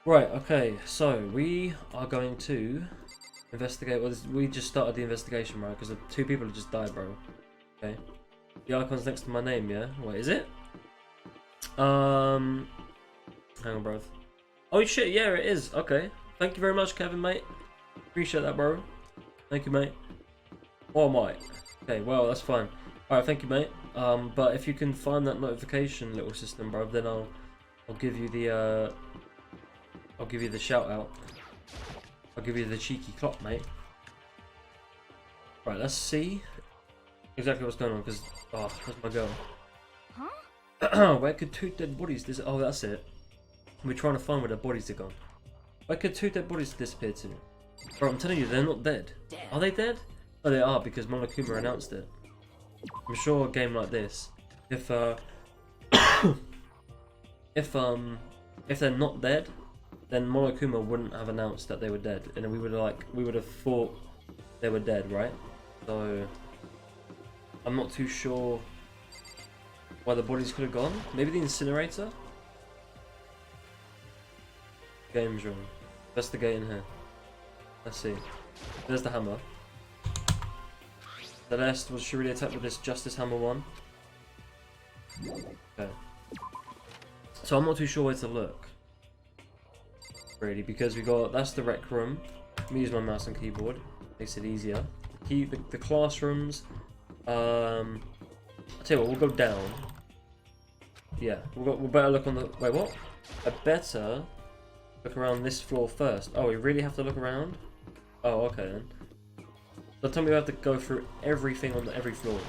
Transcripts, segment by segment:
Right, okay, so we are going to investigate. Well, we just started the investigation, right? Because 2 people have just died, bro. Okay. The icon's next to my name, yeah? Wait, is it? Hang on, bro. Oh shit, yeah, it is. Okay. Thank you very much, Kevin, mate. Appreciate that, bro. Thank you, mate. Oh, mate. Okay, well, that's fine. Alright, thank you, mate. But if you can find that notification little system, bro, then I'll give you the shout out. I'll give you the cheeky clock, mate. Right, let's see exactly what's going on, because where's my girl? Huh? Where could 2 dead bodies oh, that's it. We're trying to find where their bodies are gone. Where could 2 dead bodies disappear to? Bro, I'm telling you, they're not dead. Are they dead? Oh, they are, because Monokuma announced it. I'm sure a game like this, if they're not dead, then Monokuma wouldn't have announced that they were dead, and we would have thought they were dead, right? So I'm not too sure why the bodies could have gone. Maybe the incinerator. Games room. Investigate in here. Let's see. There's the hammer. Celeste, was she really attacked with this Justice Hammer one? Okay. So I'm not too sure where to look. Really, because that's the rec room. Let me use my mouse and keyboard. Makes it easier. The classrooms. I'll tell you what, we'll go down. Yeah, we'll better look on the. Wait, what? I better look around this floor first. Oh, we really have to look around? Oh, okay then. So tell me we have to go through everything on every floor.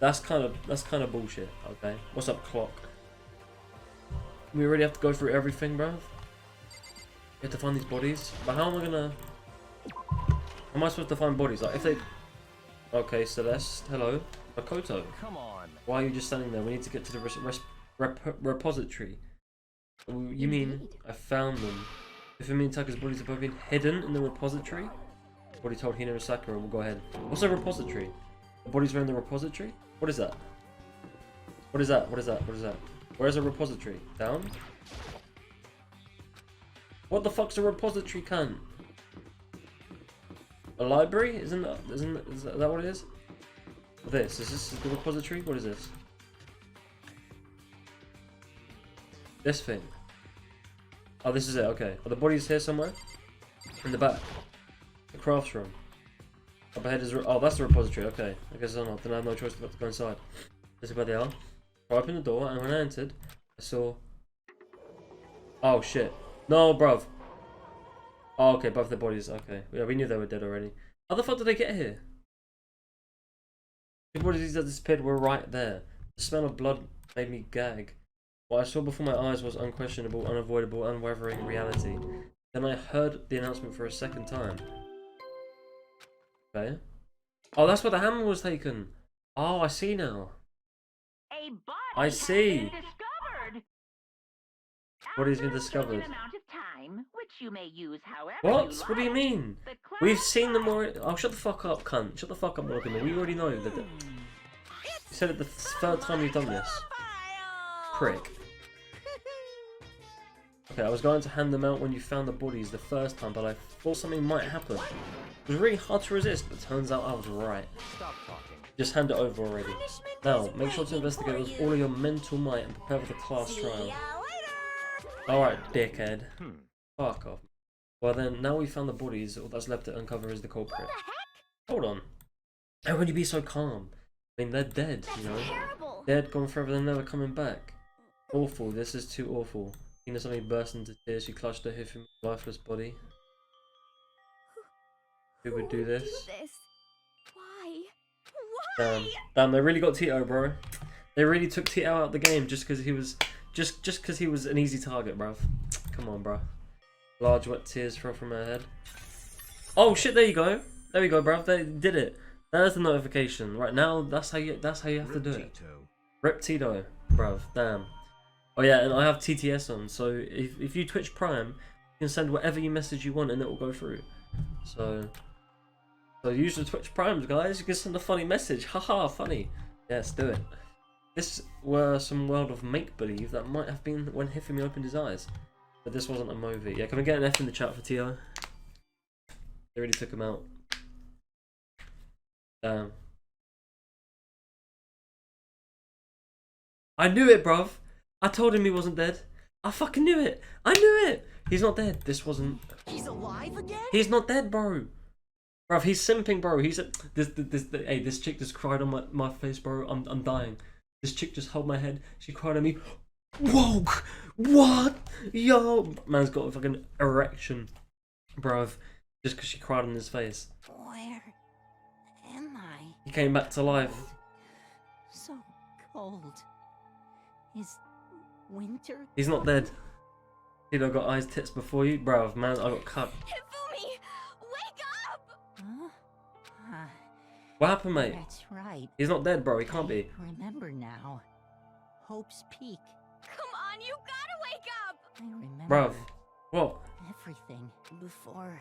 That's kind of bullshit. Okay, what's up, clock? We really have to go through everything, bruv. We have to find these bodies. But how am I supposed to find bodies? Like if they. Okay, Celeste. Hello, Makoto. Come on. Why are you just standing there? We need to get to the repository. You mean I found them? Ifumi and Taka's bodies have both been hidden in the repository? Body told Hina and Sakura. We'll go ahead. What's a repository? The bodies are in the repository? What is that? What is that? What is that? What is that? Where's a repository? Down? What the fuck's a repository, cunt? A library? Is that what it is? Is this the repository? What is this? This thing. Oh, this is it, okay. Are the bodies here somewhere? In the back. The crafts room. Up ahead is... Oh, that's the repository, okay. I guess I'm not. Then I have no choice but to go inside. This is where they are. I opened the door, and when I entered, I saw... Oh, shit. No, bruv. Oh, okay, both their bodies, okay. Yeah, we knew they were dead already. How the fuck did they get here? The bodies that disappeared were right there. The smell of blood made me gag. What I saw before my eyes was unquestionable, unavoidable, unwavering reality. Then I heard the announcement for a second time. Okay. Oh, that's where the hammer was taken. Oh, I see now. A body I see. has been discovered. Body's been After a discovered. certain amount of time, which you may use however What? you What do you like, mean? the We've class seen them size- already. Oh, shut the fuck up, cunt. Shut the fuck up, Morgan. We already know that. You said it the 3rd time you've done this. Prick. Okay, I was going to hand them out when you found the bodies the first time, but I thought something might happen. It was really hard to resist, but turns out I was right. Stop talking. Just hand it over already. Now, make sure to investigate with all of your mental might and prepare for the class trial. Alright, dickhead. Fuck off. Well then, now we found the bodies, all that's left to uncover is the culprit. Hold on. How can you be so calm? I mean, they're dead, you know? Dead, gone forever, they're never coming back. Awful, this is too awful. Tina suddenly burst into tears. She clutched her Hifumi lifeless body. Who would do this? Why? Damn, they really got Tito, bro. They really took Tito out of the game just because he was an easy target, bruv. Come on, bruv. Large wet tears fell from her head. Oh shit! There you go. There we go, bruv. They did it. There's the notification. Right now, that's how you have to do it. Rip Tito, bruv. Damn. Oh yeah, and I have TTS on, so if you Twitch Prime, you can send whatever you message you want and it will go through. So use the Twitch Primes, guys. You can send a funny message. Haha, funny. Yes, do it. This were some world of make-believe that might have been when Hifumi opened his eyes. But this wasn't a movie. Yeah, can we get an F in the chat for Tio? They really took him out. Damn. I knew it, bruv. I told him he wasn't dead. I fucking knew it. I knew it. He's not dead. This wasn't. He's alive again? He's not dead, bro. Bruv, he's simping, bro. He's hey, this chick just cried on my face, bro. I'm dying. This chick just held my head. She cried on me. Whoa! What? Yo! Man's got a fucking erection, bruv. Just because she cried on his face. Where am I? He came back to life. So cold. Is winter? He's not dead. Tito got eyes, tits before you. Bruv, man, I got cut. Hifumi, wake up! Huh? Ah, What happened, mate? that's right. He's not dead, bro. He can't be. Remember now. Hope's Peak. Come on, you gotta wake up! I remember Bruv. What? everything before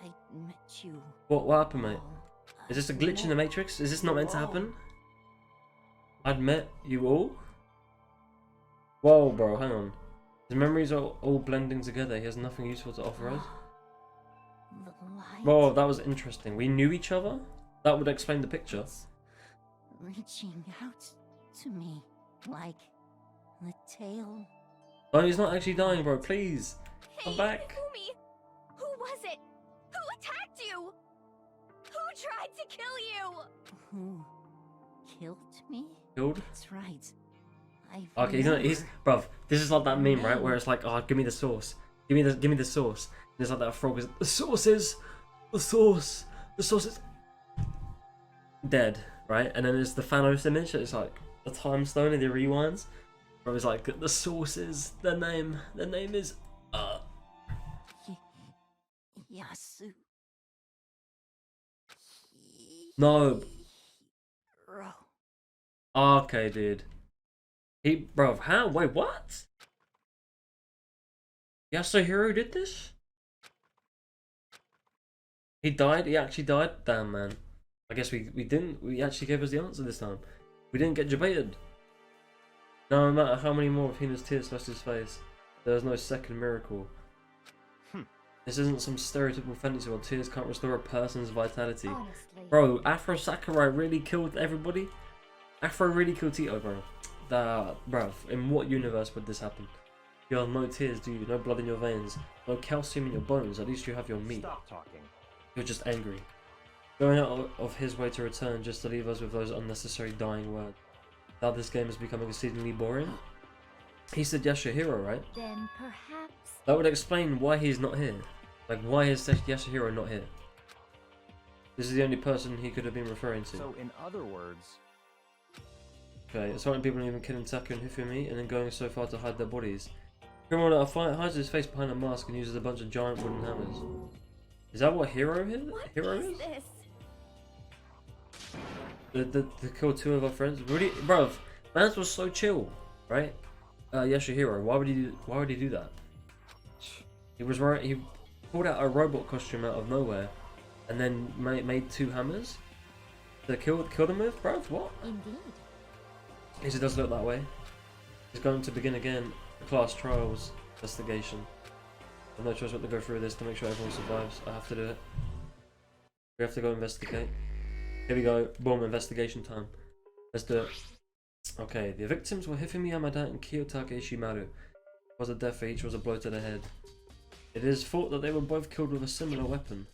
I met you. What happened, mate? all Is this a glitch in the Matrix? Is this not meant to happen? I'd met you all? Whoa, bro, hang on. His memories are all blending together. He has nothing useful to offer us. The light Whoa, that was interesting. We knew each other? That would explain the picture. is reaching out to me like the tail. Oh, he's not actually dying, bro. Please. Come Hey, back. Hifumi, who was it? Who attacked you? Who tried to kill you? Who killed me? Killed? That's right. I Okay, he's not. He's, remember. bruv. This is like that meme, right? Where it's like, oh, give me the sauce. Give me the sauce. And it's like that frog is the sauce is dead, right? And then there's the Thanos image. It's like the time stone and the rewinds. Bro, it's like the sauce is the name. The name is Yasu. no. Hiro. Okay, dude. Bro, how? Wait, what? Yasuhiro did this? He died? He actually died? Damn, man. I guess we didn't. We actually gave us the answer this time. We didn't get debated. No matter how many more of Hina's tears splashed his face, there was no second miracle. This isn't some stereotypical fantasy where tears can't restore a person's vitality. Honestly. Bro, Afro Sakurai really killed everybody? Afro really killed Tito, bro. Bruv, in what universe would this happen? You have no tears, do you? No blood in your veins, no calcium in your bones, at least you have your meat. Stop talking. You're just angry. Going out of his way to return just to leave us with those unnecessary dying words. Now this game is becoming exceedingly boring. He said Yasuhiro, right? Then perhaps... That would explain why he's not here. Like, why is Yasuhiro not here? This is the only person he could have been referring to. So, in other words, Okay, it's certain people even killing Taku and Hifumi and then going so far to hide their bodies. Criminal that hides his face behind a mask and uses a bunch of giant wooden hammers. Is that what Hero is? What Hero is is? this? The kill two of our friends. Really, bruv, Mans was so chill, right? Yasuhiro, why would he do that? He pulled out a robot costume out of nowhere, and then made two hammers to kill them with, bruv. What? Indeed. Yes, it does look that way. He's going to begin again the class trials investigation. I have no choice but to go through this to make sure everyone survives. I have to do it. We have to go investigate. Here we go. Boom, investigation time. Let's do it. Okay, the victims were Hifumi Yamada and Kiyotake Ishimaru. Was a death for each was a blow to the head. It is thought that they were both killed with a similar weapon.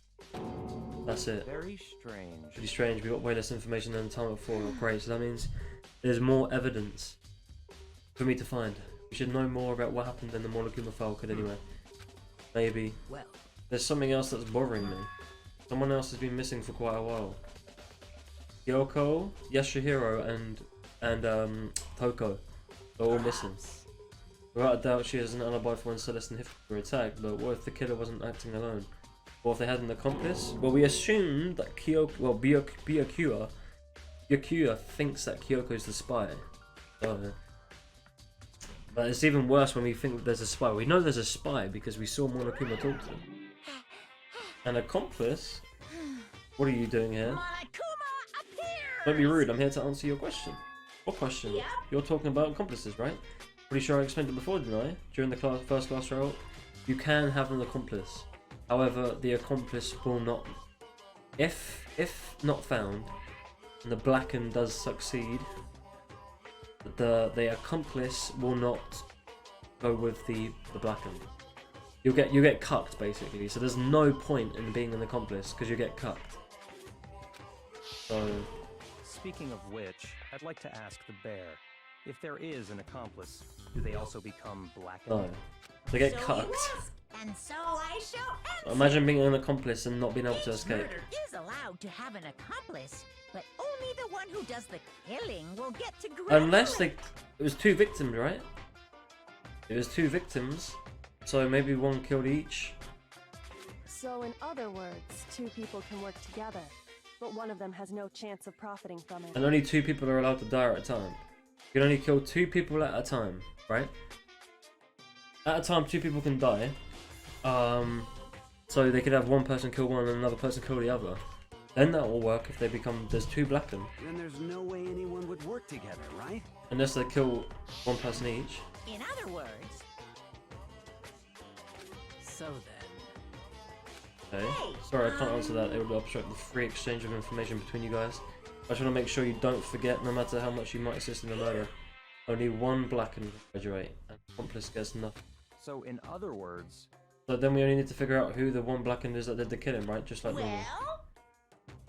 That's it. very strange. Pretty strange. We got way less information than the time before. Great. So that means there's more evidence for me to find. We should know more about what happened than the monokuma file could anyway. Maybe. Well, There's something else that's bothering me. Someone else has been missing for quite a while. Yoko, Yasuhiro, and Toko are all missing. Without a doubt, she has an alibi for when Celeste and Hifumi were attacked. But what if the killer wasn't acting alone? What if they had an accomplice? Well, we assumed that Byakuya thinks that Kyoko is the spy. So, but it's even worse when we think that there's a spy. We know there's a spy because we saw Monokuma talk to him. An accomplice? What are you doing here? Monokuma appears! Don't be rude, I'm here to answer your question. What question? Yeah. You're talking about accomplices, right? Pretty sure I explained it before, didn't I? During the first class trial, you can have an accomplice. However, the accomplice will not, if not found, and the blackened does succeed, the accomplice will not go with the blackened. You get cucked basically. So there's no point in being an accomplice because you get cucked. So. Speaking of which, I'd like to ask the bear, if there is an accomplice, do they also become blackened? No. They get So cucked. you ask, and so I shall answer. Imagine being an accomplice and not being able to Each escape. murder is allowed to have an accomplice, but only the one who does the killing will get to graduate. Unless it was 2 victims, right? It was 2 victims, so maybe 1 killed each. So in other words, 2 people can work together, but one of them has no chance of profiting from it. And only 2 people are allowed to die at a time. You can only kill 2 people at a time, right? At a time, 2 people can die. So they could have one person kill one and another person kill the other. Then that will work if they become, there's 2 blackened. Then there's no way anyone would work together, right? Unless they kill 1 person each. In other words, So then. Okay. Sorry, I can't answer that. It would obstruct the free exchange of information between you guys. I just want to make sure you don't forget, no matter how much you might assist in the murder, only 1 blackened will graduate, and accomplice gets nothing. So in other words, So then we only need to figure out who the 1 blackened is that did the killing, right? Just like normal. well,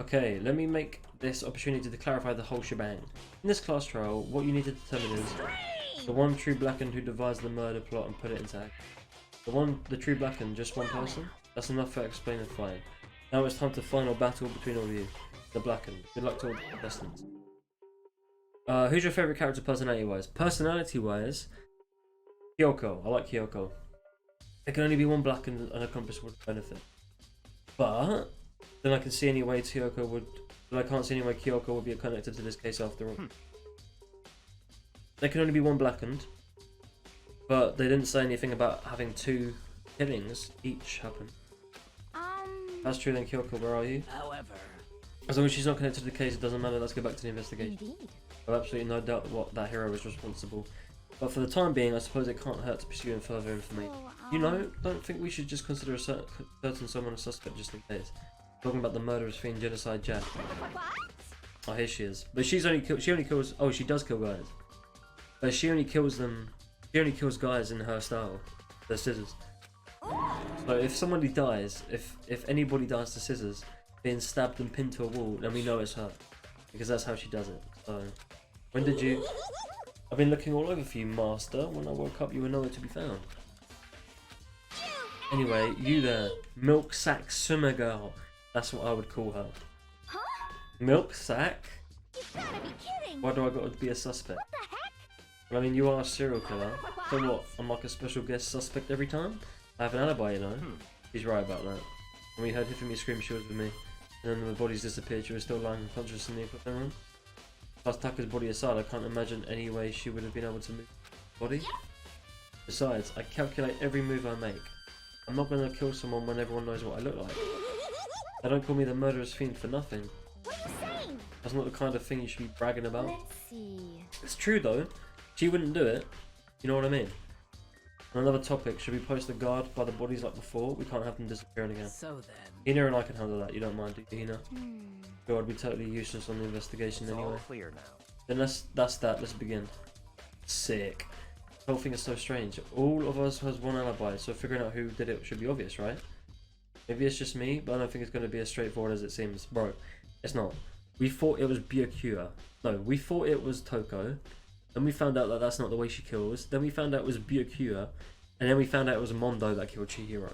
Okay, let me make this opportunity to clarify the whole shebang. In this class trial, what you need to determine is the 1 true blackened who devised the murder plot and put it into action. The true blackened, just 1 person? That's enough for explaining fine. Now it's time to final battle between all of you. The blackened. Good luck to all the contestants. Who's your favourite character personality-wise? Personality-wise, Kyoko. I like Kyoko. There can only be 1 blackened and accomplice would benefit. But then I can see any way Kyoko would. But I can't see any way Kyoko would be connected to this case after all. There can only be 1 blackened, but they didn't say anything about having 2 killings each happen. That's true then, Kyoko, where are you? However. As long as she's not connected to the case, it doesn't matter. Let's go back to the investigation. indeed. I have absolutely no doubt that that hero is responsible. But for the time being, I suppose it can't hurt to pursue further information. You know, don't think we should just consider a certain someone a suspect just in case. Talking about the murderous fiend Genocide Jack. Oh, here she is. But she only kills. Oh, she does kill guys. But she only kills them. She only kills guys in her style. The scissors. So if somebody dies, if anybody dies to scissors, being stabbed and pinned to a wall, then we know it's her, because that's how she does it. So, when did you? I've been looking all over for you, Master. When I woke up, you were nowhere to be found. Anyway, you there, Milk Sack Summer Girl. That's what I would call her. Huh? Milk Sack? You gotta be kidding! Why do I got to be a suspect? What the heck? Well, I mean, you are a serial killer. So what? I'm like a special guest suspect every time? I have an alibi, you know. He's right about that. When we heard Hifumi scream, she was with me. And then when the bodies disappeared, she was still lying unconscious in the equipment room. Plus, Taka's body aside, I can't imagine any way she would have been able to move the body. Besides, I calculate every move I make. I'm not going to kill someone when everyone knows what I look like. They don't call me the murderous fiend for nothing. What are you saying? That's not the kind of thing you should be bragging about. Let's see. It's true though. She wouldn't do it. You know what I mean? On another topic, should we post a guard by the bodies like before? We can't have them disappearing again. So then. Hina and I can handle that. You don't mind, do you, Hina? Sure, I'd be totally useless on the investigation it's anyway. all clear now. Then that's that. Let's begin. Sick. The whole thing is so strange. All of us has 1 alibi, so figuring out who did it should be obvious, right? Maybe it's just me, but I don't think it's going to be as straightforward as it seems. Bro, it's not. We thought it was Byakura. No, we thought it was Toko. Then we found out that that's not the way she kills. Then we found out it was Byakura. And then we found out it was Mondo that killed Chihiro.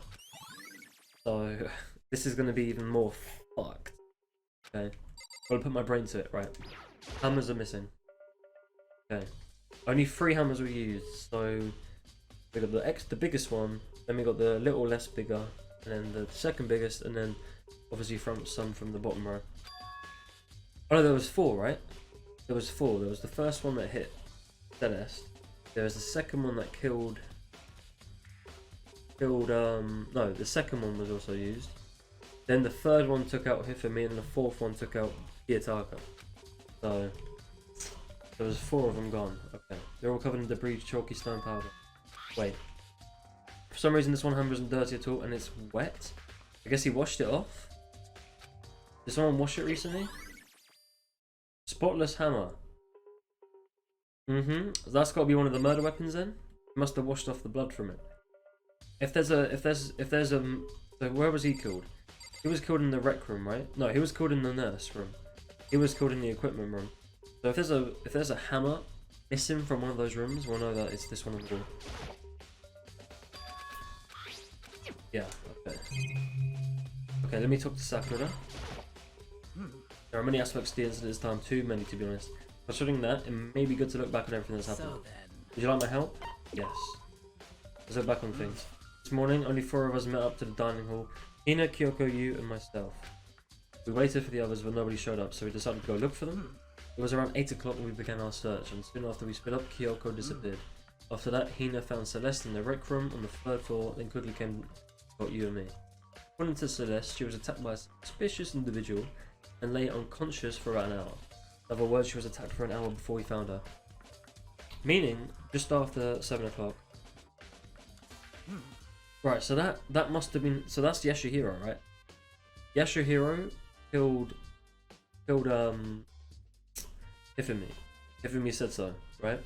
So, this is going to be even more fucked. Okay. I'll put my brain to it, right. Hammers are missing. Okay. Only 3 hammers were used, so we got the biggest one, then we got the little less bigger, and then the second biggest, and then obviously some from the bottom row. Oh no, there was 4, right? There was 4. There was the first one that hit Celeste. There was the second one that killed no, the second one was also used. Then the third one took out Hifumi, and the 4th one took out Kiyotaka. So there was 4 of them gone. Okay. They're all covered in debris, chalky stone powder. Wait. For some reason this one hammer isn't dirty at all and it's wet. I guess he washed it off. Did someone wash it recently? Spotless hammer. That's got to be one of the murder weapons then. Must have washed off the blood from it. If there's a, so where was he killed? He was killed in the rec room, right? No, he was killed in the nurse room. He was killed in the equipment room. So if there's a hammer missing from one of those rooms, we'll know that it's this one on the wall. Yeah. Okay. Okay, let me talk to Sakura. There are many aspects to the incident this time, too many to be honest. Considering that, it may be good to look back on everything that's happened. So then. Would you like my help? Yes. Let's look back on things. This morning, only 4 of us met up to the dining hall. Hina, Kyoko, you, and myself. We waited for the others, but nobody showed up, so we decided to go look for them. It was around 8 o'clock when we began our search, and soon after we split up, Kyoko disappeared. After that, Hina found Celeste in the rec room on the 3rd floor, then quickly came got you and me. According to Celeste, she was attacked by a suspicious individual and lay unconscious for about an hour. In other words, she was attacked for an hour before we found her. Meaning, just after 7 o'clock. Right, so that must have been, so that's Yasuhiro, right? Yasuhiro killed Hifumi. Hifumi said so, right?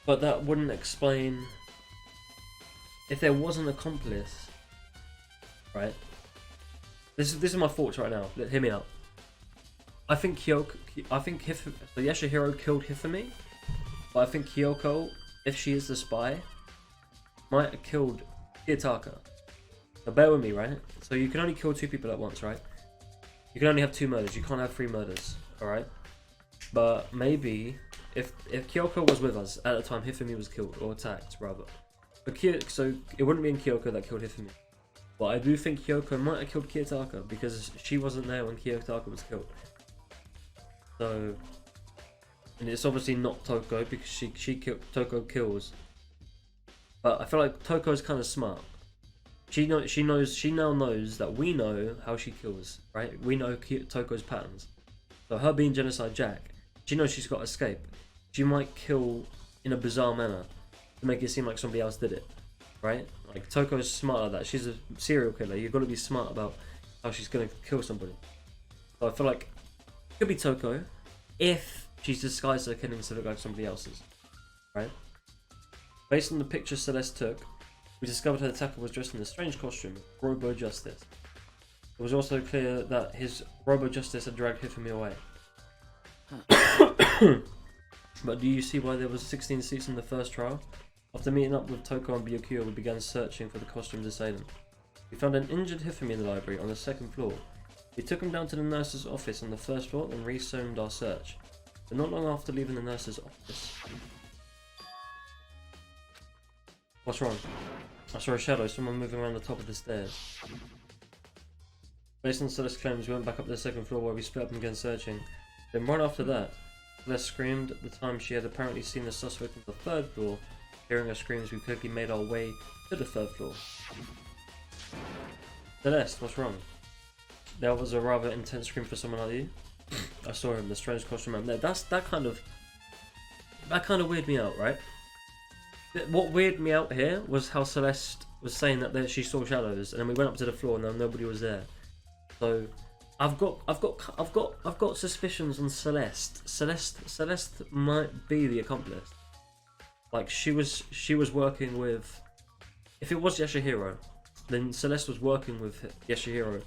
But that wouldn't explain if there was an accomplice, right? This is my thoughts right now. Hear me out. I think Yasuhiro killed Hifumi, but I think Kyoko, if she is the spy, might have killed Kiyotaka. Now bear with me, right? So you can only kill 2 people at once, right? You can only have 2 murders. You can't have 3 murders, all right? But maybe if Kyoko was with us at the time Hifumi was killed or attacked, rather. But so it wouldn't be in Kyoko that killed Hifumi. But I do think Kyoko might have killed Kiyotaka because she wasn't there when Kiyotaka was killed. So, and it's obviously not Toko because Toko kills. But I feel like Toko's kind of smart. She now knows that we know how she kills, right? We know Toko's patterns. So her being Genocide Jack, she knows she's got to escape. She might kill in a bizarre manner to make it seem like somebody else did it, right? Like Toko's smart like that. She's a serial killer. You've got to be smart about how she's gonna kill somebody. So I feel like it could be Toko if she's disguised her killings to look like somebody else's, right? Based on the picture Celeste took, we discovered her attacker was dressed in a strange costume, Robo Justice. It was also clear that his Robo Justice had dragged Hifumi away. But do you see why there was 16 seats in the first trial? After meeting up with Toko and Byukyo, we began searching for the costumed assailant. We found an injured Hifumi in the library on the 2nd floor. We took him down to the nurse's office on the 1st floor and resumed our search. But not long after leaving the nurse's office... What's wrong? I saw a shadow, someone moving around the top of the stairs. Based on Celeste's claims, we went back up to the 2nd floor where we split up and began searching. Then right after that, Celeste screamed at the time she had apparently seen the suspect on the 3rd floor. Hearing her screams, we quickly made our way to the 3rd floor. Celeste, what's wrong? That was a rather intense scream for someone like you. I saw him, the strange costume man. That kind of weirded me out, right? What weirded me out here was how Celeste was saying that she saw shadows, and then we went up to the floor and nobody was there. So I've got suspicions on Celeste. Celeste might be the accomplice. Like she was working with. If it was Yasuhiro, then Celeste was working with Yasuhiro,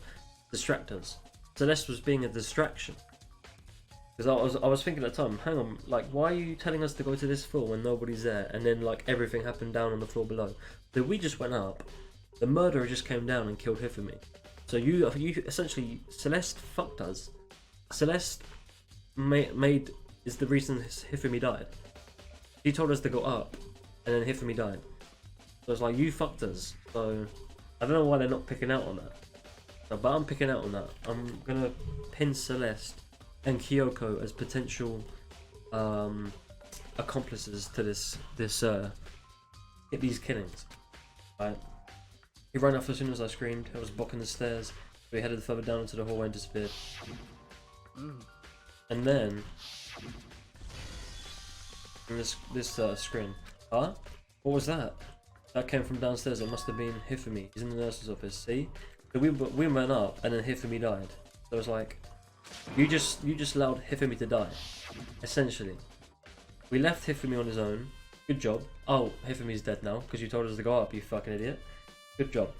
distractors. Celeste was being a distraction. Because I was thinking at the time, hang on, like why are you telling us to go to this floor when nobody's there, and then like everything happened down on the floor below? So we just went up, the murderer just came down and killed Hifumi. So you essentially, Celeste fucked us. Celeste is the reason Hifumi died. She told us to go up, and then Hifumi died. So it's like you fucked us. So I don't know why they're not picking out on that. So, but I'm picking out on that. I'm gonna pin Celeste and Kyoko as potential accomplices to these killings. Right. He ran off as soon as I screamed. I was blocking the stairs. So he headed further down into the hallway and disappeared. And then this screen. Huh? What was that? That came from downstairs. It must have been Hifumi. He's in the nurse's office. See? So we went up, and then Hifumi died. So it was like, you just allowed Hifumi to die, essentially. We left Hifumi on his own. Good job. Oh, Hifumi's dead now because you told us to go up. You fucking idiot. Good job.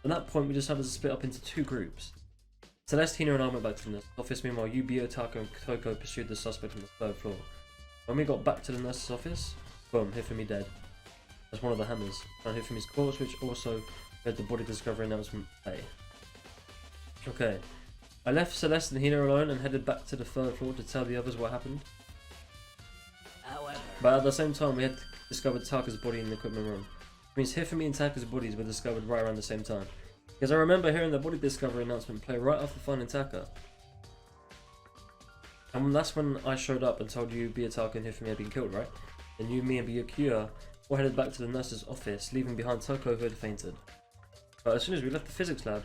At that point, we decided to split up into two groups. Celeste, Hina, and I went back to the nurse's office. Meanwhile, Yubio, Taka, and Toko pursued the suspect on the third floor. When we got back to the nurse's office, boom, Hifumi dead. That's one of the hammers. Found Hifumi's corpse, which also read the body discovery announcement A. Okay. I left Celeste and Hina alone and headed back to the third floor to tell the others what happened. However, But at the same time, we had discovered Taka's body in the equipment room. Which means Hifumi and Taka's bodies were discovered right around the same time. Because I remember hearing the body discovery announcement play right after finding Taka. And that's when I showed up and told you Biyotaka and Hifumi had been killed, right? Then you, me, and Byakuya all headed back to the nurse's office, leaving behind Toko, who had fainted. But as soon as we left the physics lab,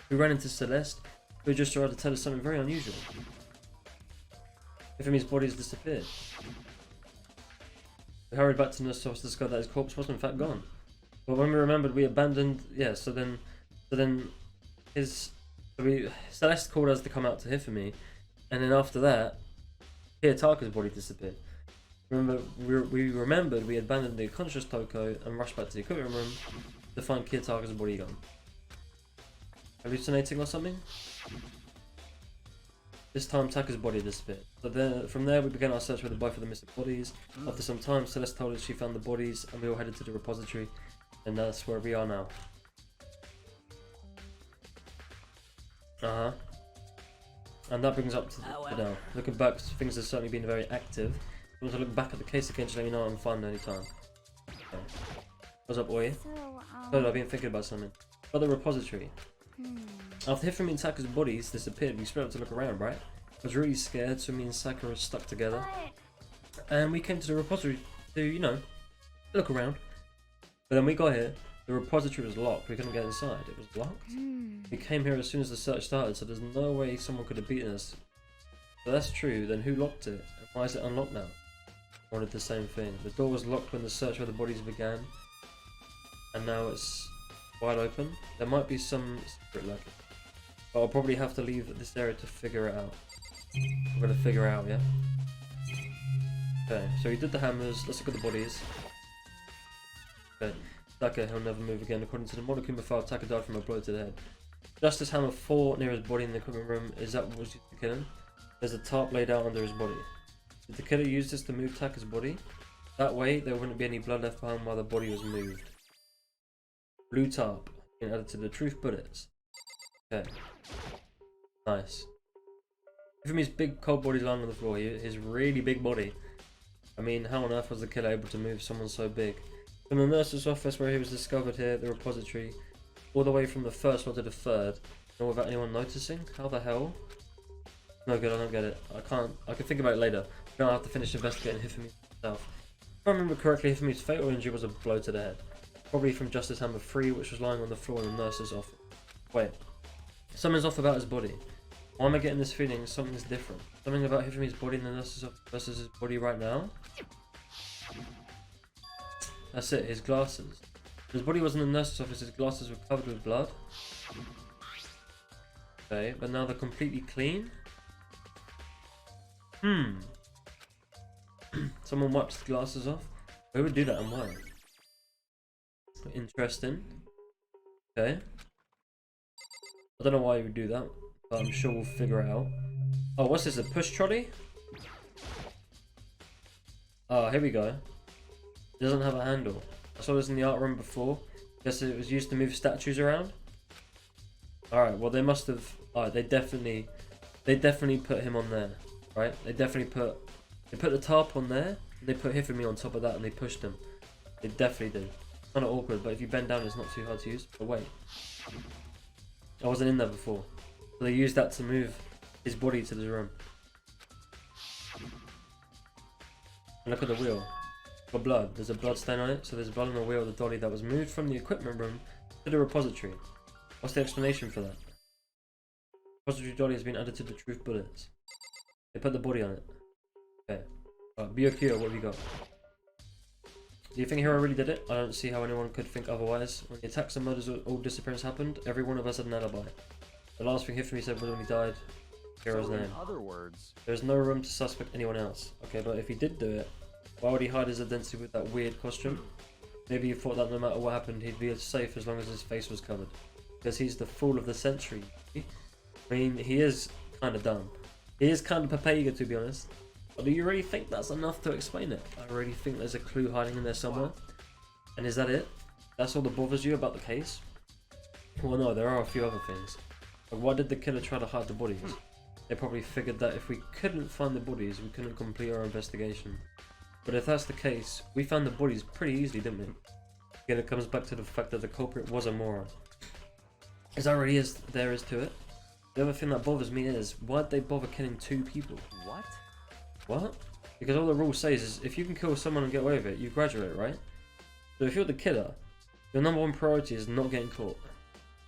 we ran into Celeste, who had just tried to tell us something very unusual. Hifumi's body has disappeared. We hurried back to the nurse's office to discover that his corpse was in fact gone. But when we remembered, we abandoned. Yeah, so then Celeste called us to come out to Hifumi, and then after that, Taka's body disappeared. Remember, we remembered we abandoned the unconscious Toko and rushed back to the equipment room to find Taka's body gone. Hallucinating or something? This time, Taka's body disappeared. So then, from there, we began our search for both of the missing bodies. After some time, Celeste told us she found the bodies, and we all headed to the repository, and that's where we are now. And that brings up to now. Looking back, things have certainly been very active. If you want to look back at the case again, just let me know I'm fine anytime. Okay. What's up, Oi? So, I've been thinking about something. About the repository. After Hifumi and Taka's bodies disappeared, we spread out to look around, right? I was really scared, so me and Sakura stuck together. And we came to the repository to, you know, look around. But then we got here, the repository was locked, we couldn't get inside, it was locked. We came here as soon as the search started, so there's no way someone could have beaten us. If that's true, then who locked it? And why is it unlocked now? I wanted the same thing. The door was locked when the search for the bodies began, and now it's wide open. There might be some secret lurking, but I'll probably have to leave this area to figure it out. We're gonna figure it out, yeah? Okay, so he did the hammers, let's look at the bodies. Okay, Taka, he'll never move again. According to the monokuma file, Taka died from a blow to the head. Justice Hammer 4 near his body in the equipment room, is that what was used to kill him? There's a tarp laid out under his body. Did the killer use this to move Taka's body? That way, there wouldn't be any blood left behind while the body was moved. Blue tarp, being added to the truth bullets. Okay. Nice. Give him his big cold body lying on the floor, his really big body. I mean, how on earth was the killer able to move someone so big? From the nurse's office where he was discovered here, the repository, all the way from the first floor to the third, and without anyone noticing? How the hell? No good, I don't get it. I can think about it later. I don't have to finish investigating Hifumi himself. If I remember correctly, Hifumi's fatal injury was a blow to the head. Probably from Justice Hammer 3, which was lying on the floor in the nurse's office. Wait. Something's off about his body. Why am I getting this feeling something's different? Something about Hifumi's body in the nurse's office versus his body right now? That's it, his glasses. His body was in the nurse's office, his glasses were covered with blood. Okay, but now they're completely clean? Someone wipes the glasses off? Who would do that and why? Interesting. Okay. I don't know why you would do that, but I'm sure we'll figure it out. Oh, what's this, a push trolley? Oh, here we go. It doesn't have a handle. I saw this in the art room before. Guess it was used to move statues around. Alright, well they must have... Alright, they definitely put him on there. Right? They put the tarp on there, and they put Hifumi on top of that, and they pushed him. They definitely did. Kind of awkward, but if you bend down, it's not too hard to use. But wait, I wasn't in there before, so they used that to move his body to the room. And look at the wheel. Got blood. There's a blood stain on it, so there's blood on the wheel of the dolly that was moved from the equipment room to the repository. What's the explanation for that? Repository dolly has been added to the truth bullets. They put the body on it. Okay. Byokyo, what have you got? Do you think Hero really did it? I don't see how anyone could think otherwise. When the attacks and murders all disappearance happened, every one of us had an alibi. The last thing Hifumi said was when he died, Hero's So, name. in other words, There is no room to suspect anyone else. Okay, but if he did do it, why would he hide his identity with that weird costume? Maybe he thought that no matter what happened, he'd be safe as long as his face was covered. Because he's the fool of the century. I mean, he is kind of dumb. He is kind of Papega, to be honest. But do you really think that's enough to explain it? I really think there's a clue hiding in there somewhere. And is that it? That's all that bothers you about the case? Well, no, there are a few other things. Like, why did the killer try to hide the bodies? They probably figured that if we couldn't find the bodies, we couldn't complete our investigation. But if that's the case, we found the bodies pretty easily, didn't we? Again, it comes back to the fact that the culprit was a moron. As there really is, there is to it. The other thing that bothers me is, why'd they bother killing 2 people? what? What? Because all the rule says is, if you can kill someone and get away with it, you graduate, right? So if you're the killer, your number 1 priority is not getting caught.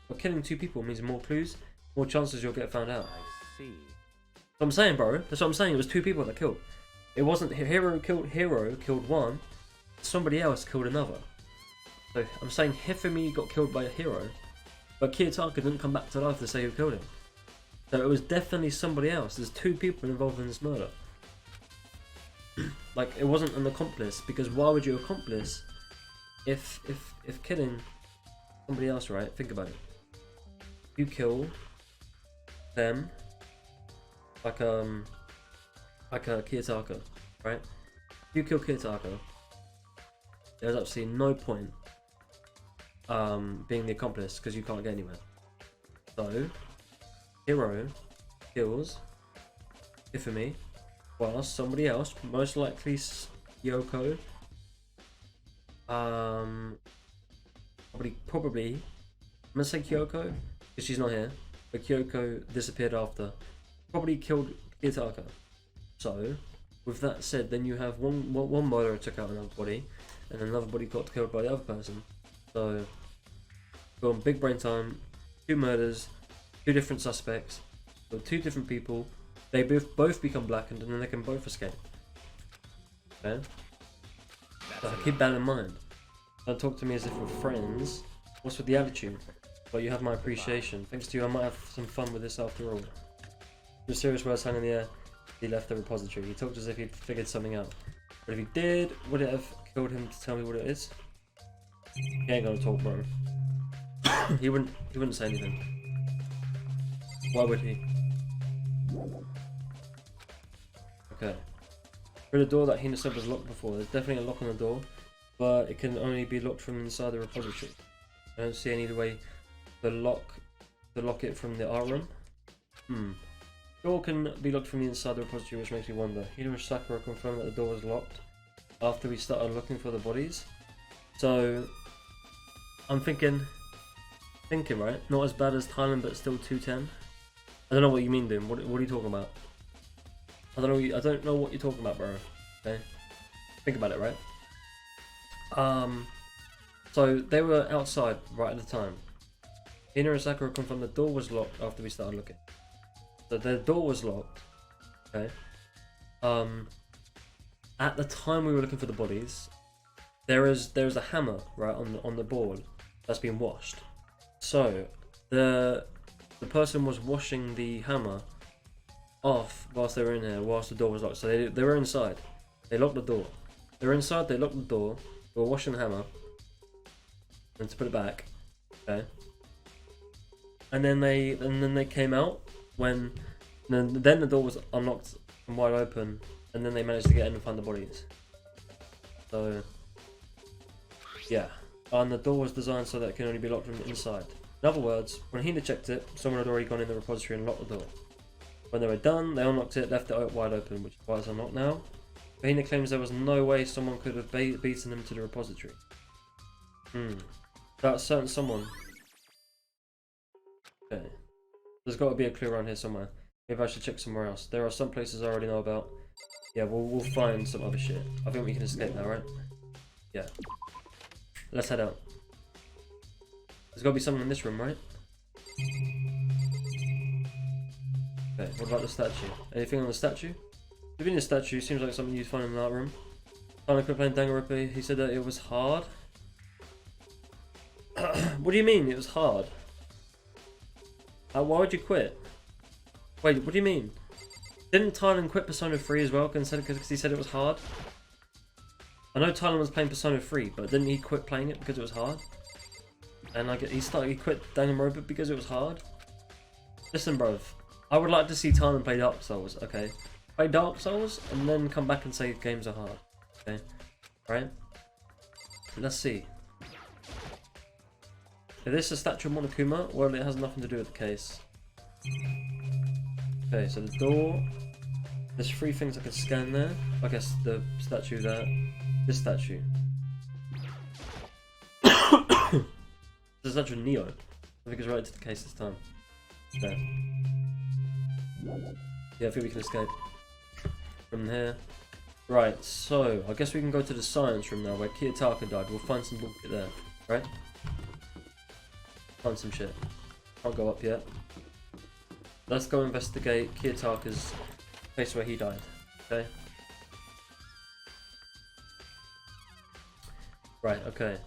But killing 2 people means more clues, more chances you'll get found out. I see. That's what I'm saying, bro. That's what I'm saying. It was 2 people that killed. It wasn't Hero killed one, somebody else killed another. So I'm saying Hifumi got killed by a Hero, but Kiyotaka didn't come back to life to say who killed him. So it was definitely somebody else. There's 2 people involved in this murder. Like, it wasn't an accomplice, because why would you accomplice if killing somebody else, right? Think about it. You kill them, like a Kiyotaka, right? If you kill Kiyotaka, there's absolutely no point being the accomplice because you can't get anywhere. So Hero kills Hifumi, whilst somebody else, most likely Yoko, probably I'm gonna say Kyoko because she's not here, but Kyoko disappeared after. Probably killed Kiyotaka. So, with that said, then you have one murderer took out another body, and another body got killed by the other person. So, go on big brain time, 2 murders, 2 different suspects, so 2 different people. They both become blackened, and then they can both escape. Okay? So keep that in mind. Don't talk to me as if we're friends. What's with the attitude? But you have my appreciation. Thanks to you, I might have some fun with this after all. Your serious words hung in the air. He left the repository. He talked as if he'd figured something out. But if he did, would it have killed him to tell me what it is? He ain't gonna talk, bro. He wouldn't say anything. Why would he? Okay. Through the door that Hina said was locked before. There's definitely a lock on the door, but it can only be locked from inside the repository. I don't see any way to lock it from the art room. Door can be locked from the inside the repository, which makes me wonder. Hina and Sakura confirmed that the door was locked after we started looking for the bodies. So I'm thinking right? Not as bad as Thailand, but still 210. I don't know what you mean, Doom. What are you talking about? I don't know what you're talking about, bro. Okay, think about it, right? So they were outside right at the time. Hina and Sakura confirmed the door was locked after we started looking. So the door was locked. Okay. At the time we were looking for the bodies, there's a hammer right on the board that's been washed. So the person was washing the hammer off whilst they were in here, whilst the door was locked. So they were inside. They locked the door. They were inside. They locked the door. They were washing the hammer. And to put it back, okay. And then they came out when then the door was unlocked and wide open, and then they managed to get in and find the bodies. So yeah, and the door was designed so that it can only be locked from the inside. In other words, when Hina checked it, someone had already gone in the repository and locked the door. When they were done, they unlocked it, left it wide open, which is why it's unlocked now. But Hina claims there was no way someone could have beaten them to the repository. That certain someone. Okay. There's got to be a clue around here somewhere. Maybe I should check somewhere else. There are some places I already know about. Yeah, we'll find some other shit. I think we can escape now, right? Yeah. Let's head out. There's got to be someone in this room, right? Okay, what about the statue? Anything on the statue? Within the statue seems like something you'd find in that room. Finally quit playing Danganronpa. He said that it was hard. What do you mean it was hard? Why would you quit? Wait, what do you mean? Didn't Tylen quit Persona 3 as well because he said it was hard? I know Tylen was playing Persona 3, but didn't he quit playing it because it was hard? And like he quit Danganronpa because it was hard? Listen, bro. I would like to see Tylen play Dark Souls, okay? Play Dark Souls and then come back and say games are hard. Okay? Right? Let's see. If this is a statue of Monokuma, well, it has nothing to do with the case. Okay, so the door. There's 3 things I can scan there. I guess the statue there. This statue. This is a statue of Neo. I think it's related to the case this time. There. Yeah, I think we can escape from here. Right, so I guess we can go to the science room now where Kiyotaka died. We'll find some bullshit there, right? Find some shit. Can't go up yet. Let's go investigate Kiyotaka's place where he died. Okay. Right, okay.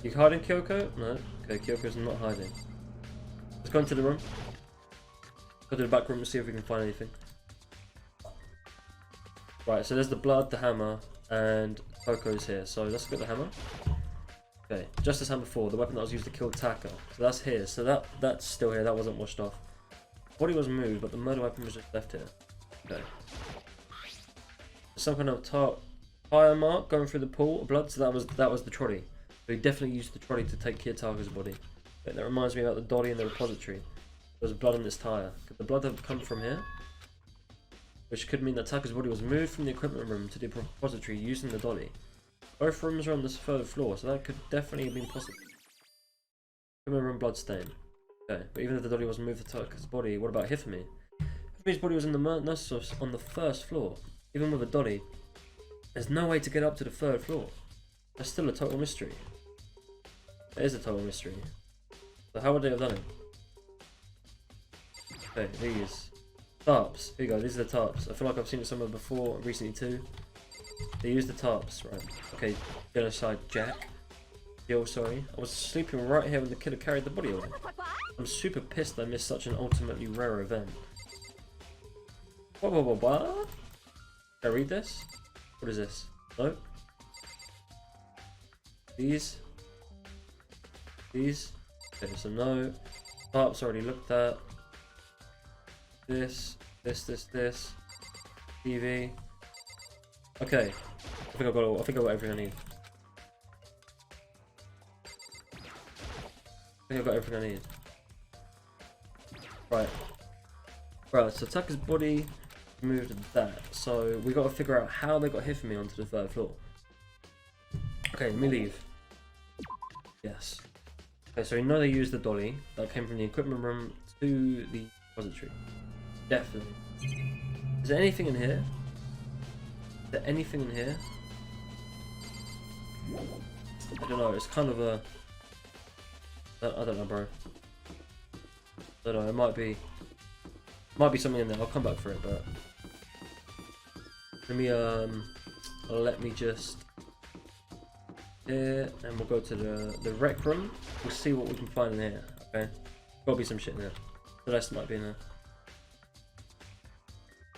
You hiding, Kyoko? No. Okay, Kyoko's not hiding. Let's go into the room. Go to the back room and see if we can find anything. Right, so there's the blood, the hammer, and Koko's here. So let's get the hammer. Okay, just as hammer 4, the weapon that was used to kill Taka. So that's here. So that's still here. That wasn't washed off. Body was moved, but the murder weapon was just left here. Okay. Some kind of tire mark going through the pool of blood. So that was the trolley. So he definitely used the trolley to take Kiyotaka's body. Okay, that reminds me about the dolly in the repository. There's blood on this tire. Could the blood have come from here? Which could mean that Taka's body was moved from the equipment room to the repository using the dolly. Both rooms are on the 3rd floor, so that could definitely have been possible. Equipment room bloodstain. Okay, but even if the dolly was moved to Taka's body, what about Hifumi? Hifumi's body was in the nurse's on the 1st floor. Even with a dolly, there's no way to get up to the 3rd floor. That's still a total mystery. It is a total mystery. So how would they have done it? Okay, these. Tarps. Here you go, these are the tarps. I feel like I've seen it somewhere before, recently too. They use the tarps, right. Okay, genocide Jack. Yo, sorry. I was sleeping right here when the killer carried the body away. I'm super pissed I missed such an ultimately rare event. What? Can I read this? What is this? No? These? Okay, so no. Tarps already looked at. This. TV. Okay. I think I've got everything I need. Right. Right, so Taka's body moved that. So we gotta figure out how they got Hifumi onto the 3rd floor. Okay, let me leave. Yes. Okay, so we know they used the dolly that came from the equipment room to the repository. Definitely. Is there anything in here? Is there anything in here? I don't know, it's kind of a... I don't know, bro. I don't know, it might be something in there. I'll come back for it, but... Let me just... Here, and we'll go to the rec room. We'll see what we can find in here, okay? Gotta be some shit in there. The rest might be in there.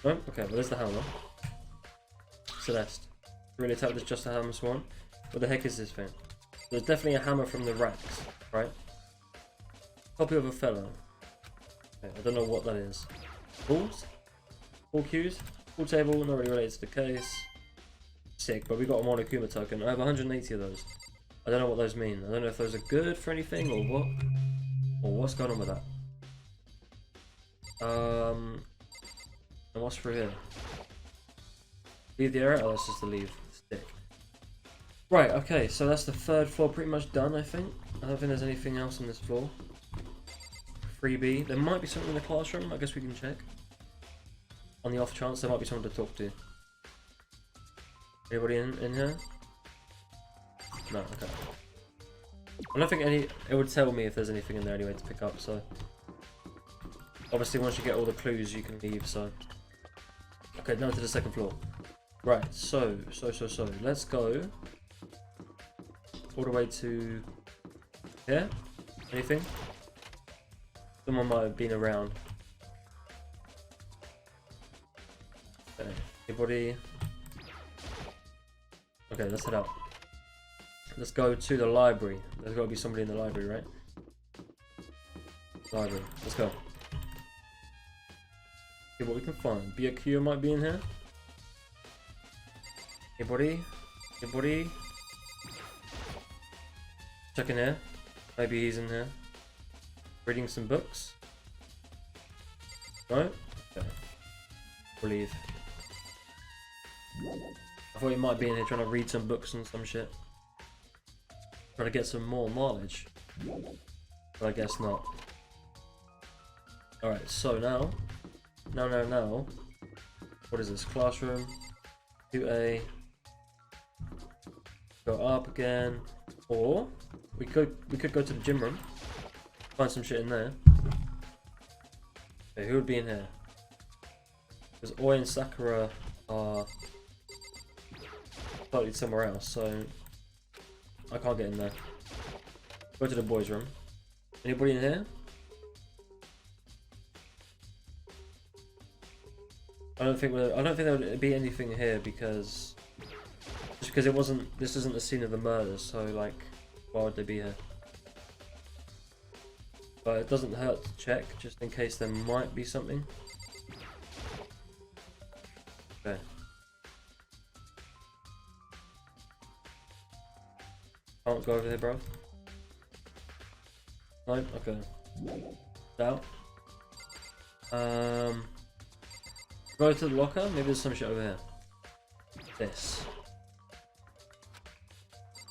No? Okay, well there's the hammer. Celeste. Really attack this just a hammer swan? What the heck is this thing? There's definitely a hammer from the racks, right? Copy of a fellow. Okay, I don't know what that is. Balls? Ball cues? Pool table, not really related to the case. Sick, but we got a monokuma token. I have 180 of those. I don't know what those mean. I don't know if those are good for anything or what. Or what's going on with that. And what's through here? Leave the area? Oh, that's just to leave. Stick. Right, okay, so that's the 3rd floor pretty much done, I think. I don't think there's anything else on this floor. 3B. There might be something in the classroom, I guess we can check. On the off chance, there might be someone to talk to. Anybody in here? No, okay. I don't think it would tell me if there's anything in there anyway to pick up, so... Obviously, once you get all the clues, you can leave. So, okay, now to the second floor. Right. So, let's go all the way to here. Anything? Someone might have been around. Okay. Anybody? Okay, let's head out. Let's go to the library. There's got to be somebody in the library, right? Library. Let's go. See what we can find. Byakuya might be in here. Anybody? Anybody? Check in here. Maybe he's in here. Reading some books. No? Okay. We'll leave. I thought he might be in here trying to read some books and some shit. Trying to get some more knowledge. But I guess not. Alright, so now. Now. What is this? Classroom. 2A. Go up again. Or we could go to the gym room. Find some shit in there. Okay, who would be in here? Because Oi and Sakura are slightly somewhere else, so I can't get in there. Go to the boys' room. Anybody in here? I don't think there would be anything here because it wasn't. This isn't the scene of the murder, so like, why would they be here? But it doesn't hurt to check, just in case there might be something. Okay. Can't go over there, bro. Nope, okay. Out. Go to the locker, maybe there's some shit over here. This.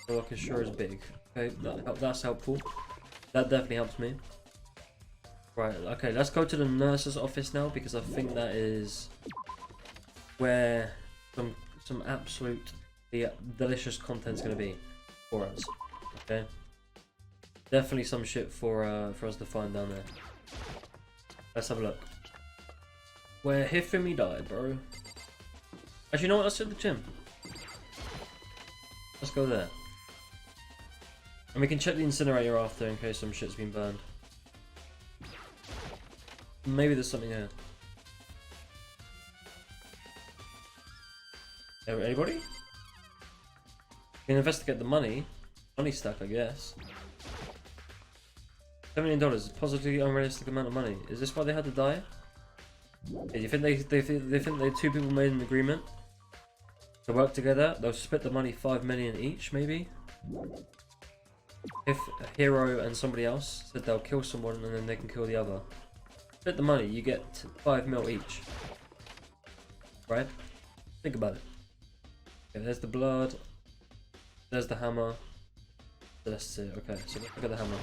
The locker sure is big. Okay, that's helpful. That definitely helps me. Right, okay, let's go to the nurse's office now because I think that is where some absolute delicious content's gonna be for us. Okay. Definitely some shit for us to find down there. Let's have a look. Where Hifumi died, bro. Actually, you know what? Let's hit the gym. Let's go there. And we can check the incinerator after in case some shit's been burned. Maybe there's something here. Anybody? We can investigate the money. Money stack, I guess. $7 million is a positively unrealistic amount of money. Is this why they had to die? Yeah, you think they think two people made an agreement to work together? They'll split the money 5 million each, maybe. If a hero and somebody else said they'll kill someone and then they can kill the other. Split the money, you get 5 mil each. Right? Think about it. Okay, there's the blood. There's the hammer. That's it. Okay, so let's look at the hammer.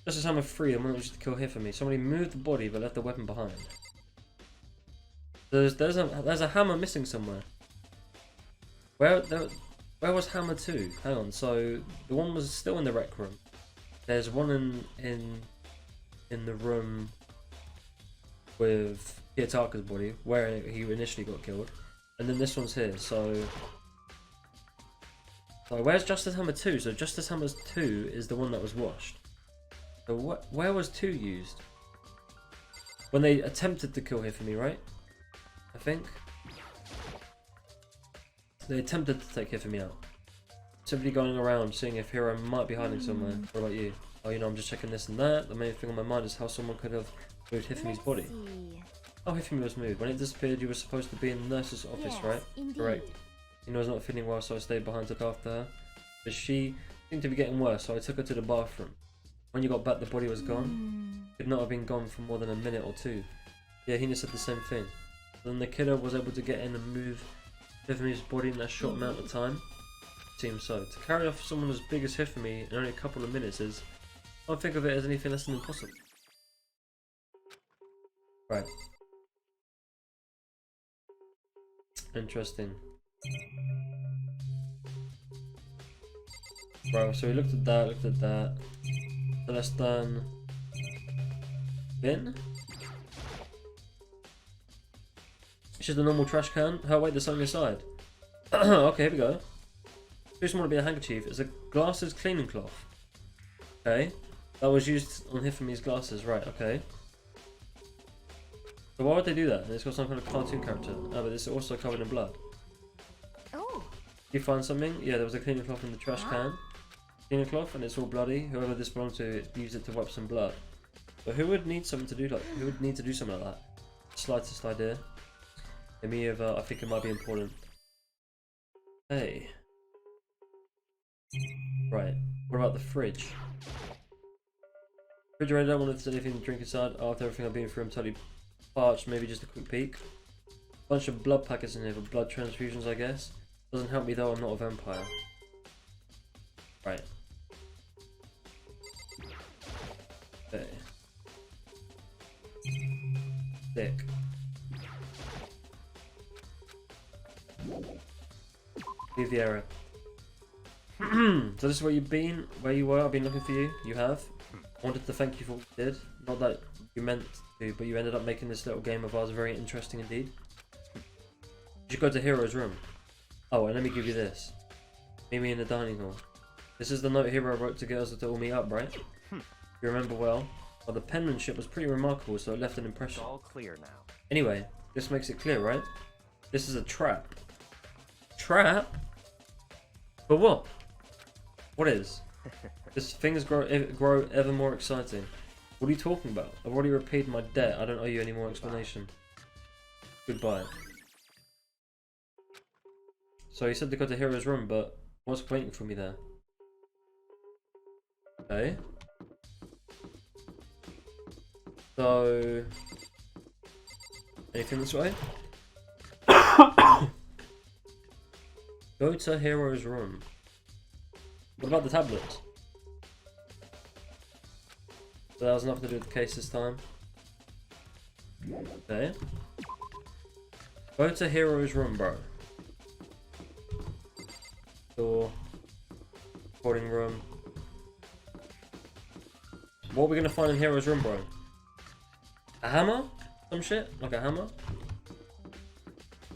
This is hammer 3, the one that was used to kill Hifumi. Somebody moved the body but left the weapon behind. There's a hammer missing somewhere. Where was hammer 2? Hang on. So the one was still in the rec room. There's one in the room with Kiyotaka's body where he initially got killed, and then this one's here. So where's Justice Hammer 2? So Justice Hammer 2 is the one that was washed. So where was 2 used? When they attempted to kill Hifumi, right? I think. They attempted to take Hifumi out. Simply going around seeing if Hero might be hiding somewhere. What about you? Oh, you know, I'm just checking this and that. The main thing on my mind is how someone could have moved Hifumi's body. Oh, Hifumi was moved. When it disappeared, you were supposed to be in the nurse's office, right? Indeed. Correct. You know, I was not feeling well, so I stayed behind to look after her. But she seemed to be getting worse, so I took her to the bathroom. When you got back, the body was gone. It could not have been gone for more than a minute or 2. Yeah, Hina said the same thing. Then the killer was able to get in and move Hifumi's body in that short amount of time. Seems so. To carry off someone as big as Hifumi in only a couple of minutes is... I don't think of it as anything less than impossible. Right. Interesting. Right, so we looked at that. So that's done. Bin? just a normal trash can. Oh wait, there's something inside. Okay, here we go. Too small to be a handkerchief. It's a glasses cleaning cloth. Okay. That was used on Hifumi's glasses. Right, okay. So why would they do that? And it's got some kind of cartoon character. Oh, but it's also covered in blood. Oh. Did you find something? Yeah, there was a cleaning cloth in the trash can. Cleaning cloth, and it's all bloody. Whoever this belonged to used it to wipe some blood. But who would need something to do like? Who would need to do something like that? Slightest idea. I think it might be important. Hey. Right. What about the fridge? Refrigerator, I don't want to there's anything to drink inside. After everything I've been through, I'm totally parched. Maybe just a quick peek. Bunch of blood packets in here for blood transfusions, I guess. Doesn't help me though, I'm not a vampire. Right. Okay. Sick. Leave the area. So this is where you've been, where you were. I've been looking for you. You have. I wanted to thank you for what you did. Not that you meant to, but you ended up making this little game of ours very interesting indeed. You should go to Hero's room. Oh, and let me give you this. Meet me in the dining hall. This is the note Hero wrote to get us to all meet up, right? You remember well. Well, the penmanship was pretty remarkable, so it left an impression. It's all clear now. Anyway, this makes it clear, right? This is a trap. Trap? But what? What is? This things grow ever more exciting. What are you talking about? I've already repaid my debt. I don't owe you any more explanation. Goodbye. So he said to go to Hero's room, but what's waiting for me there? Okay. So... anything this way? Go to Hero's room. What about the tablets? So that was nothing to do with the case this time. Okay. Go to Hero's room, bro. Door. Recording room. What are we gonna find in Hero's room, bro? A hammer? Some shit? Like a hammer?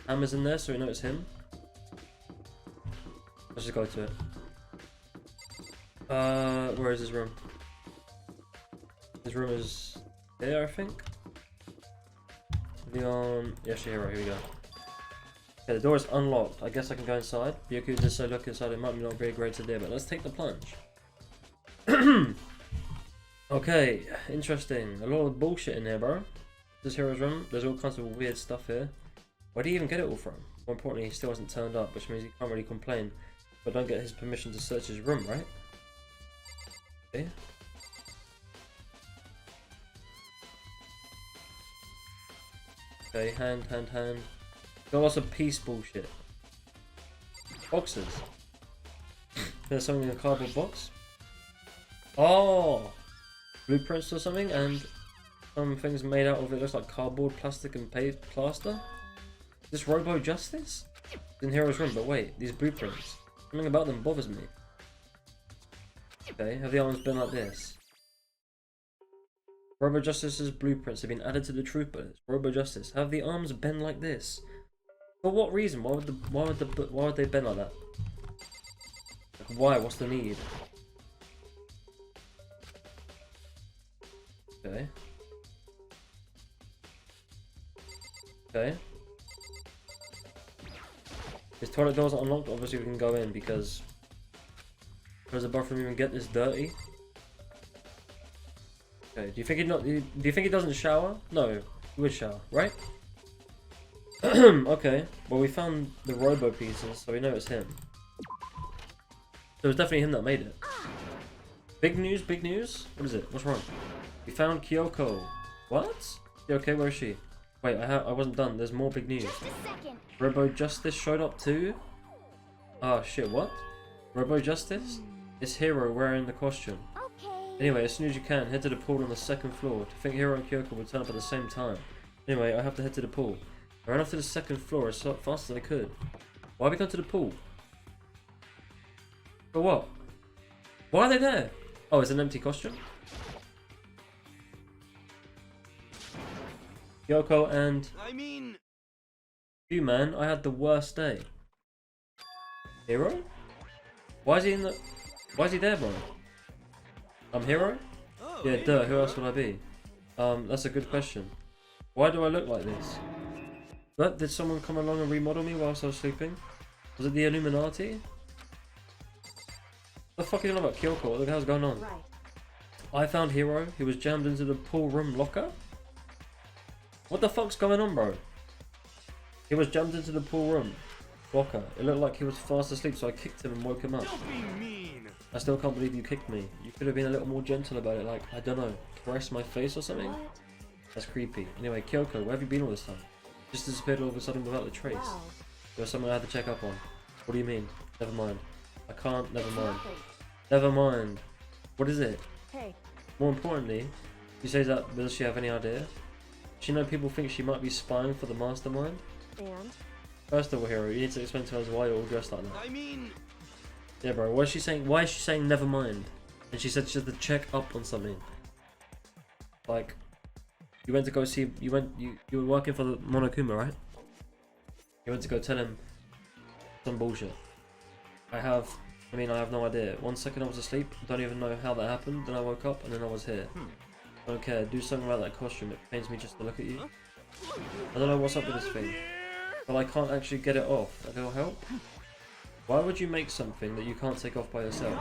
Hammer's in there, so we know it's him. Let's just go to it. Where is his room? His room is here, I think. Leon, yes, Hero, here we go. Okay, the door is unlocked. I guess I can go inside. Byaku just said look inside, it might be not a very great idea, but let's take the plunge. Okay, interesting. A lot of bullshit in here, bro. This is Hero's room. There's all kinds of weird stuff here. Where do you even get it all from? More importantly, he still hasn't turned up, which means he can't really complain. But don't get his permission to search his room, right? Okay. Okay, hand. Got lots of peace bullshit. Boxes. There's something in a cardboard box. Oh! Blueprints or something, and some things made out of it looks like cardboard, plastic, and plaster. Is this Robo Justice? It's in Hero's room, but wait, these blueprints. Something about them bothers me. Okay, have the arms been like this? Robo Justice's blueprints have been added to the troopers. Robo Justice, have the arms been like this? For what reason? Why would they bend like that? Like, why? What's the need? Okay. Okay. His toilet doors are unlocked. Obviously, we can go in because does the bathroom even get this dirty? Okay. Do you think he doesn't shower? No, he would shower, right? Okay. Well, we found the Robo pieces, so we know it's him. So it's definitely him that made it. Big news, big news. What is it? What's wrong? We found Kyoko. What? Yeah, okay, where is she? Wait, I wasn't done. There's more big news. Just a second. Robo Justice showed up too? Ah, shit, what? Robo Justice? It's Hero wearing the costume. Okay. Anyway, as soon as you can, head to the pool on the second floor. To think Hero and Kyoko will turn up at the same time. Anyway, I have to head to the pool. I ran off to the second floor as fast as I could. Why are we going to the pool? For what? Why are they there? Oh, it's an empty costume? Kyoko and... I mean... You man, I had the worst day. Hero? Why is he in the... Why is he there, bro? I'm Hero? Yeah, duh, who else would I be? That's a good question. Why do I look like this? But did someone come along and remodel me whilst I was sleeping? Was it the Illuminati? What the fuck are you talking about, Kyoko? What the hell's going on? Right. I found Hero. He was jammed into the pool room locker. What the fuck's going on, bro? He was jammed into the pool room locker. It looked like he was fast asleep, so I kicked him and woke him up. Don't be mean. I still can't believe you kicked me. You could have been a little more gentle about it, like, I don't know, caress my face or something? What? That's creepy. Anyway, Kyoko, where have you been all this time? Just disappeared all of a sudden without a trace. Wow. There was someone I had to check up on. What do you mean? Never mind. I can't, never mind. Nothing. Never mind. What is it? Hey, More importantly, she says that, does she have any idea? She know people think she might be spying for the mastermind? and? First of all, Hero, you need to explain to us why you're all dressed like that. I mean, Yeah, bro, what is she saying? Why is she saying never mind? And she said she had to check up on something. Like, you went to go see, you were working for the Monokuma, right? You went to go tell him some bullshit. I have no idea. 1 second I was asleep, don't even know how that happened, then I woke up and then I was here. I don't care, do something about that costume, it pains me just to look at you. I don't know what's up with this thing, but I can't actually get it off. A little help? Why would you make something that you can't take off by yourself?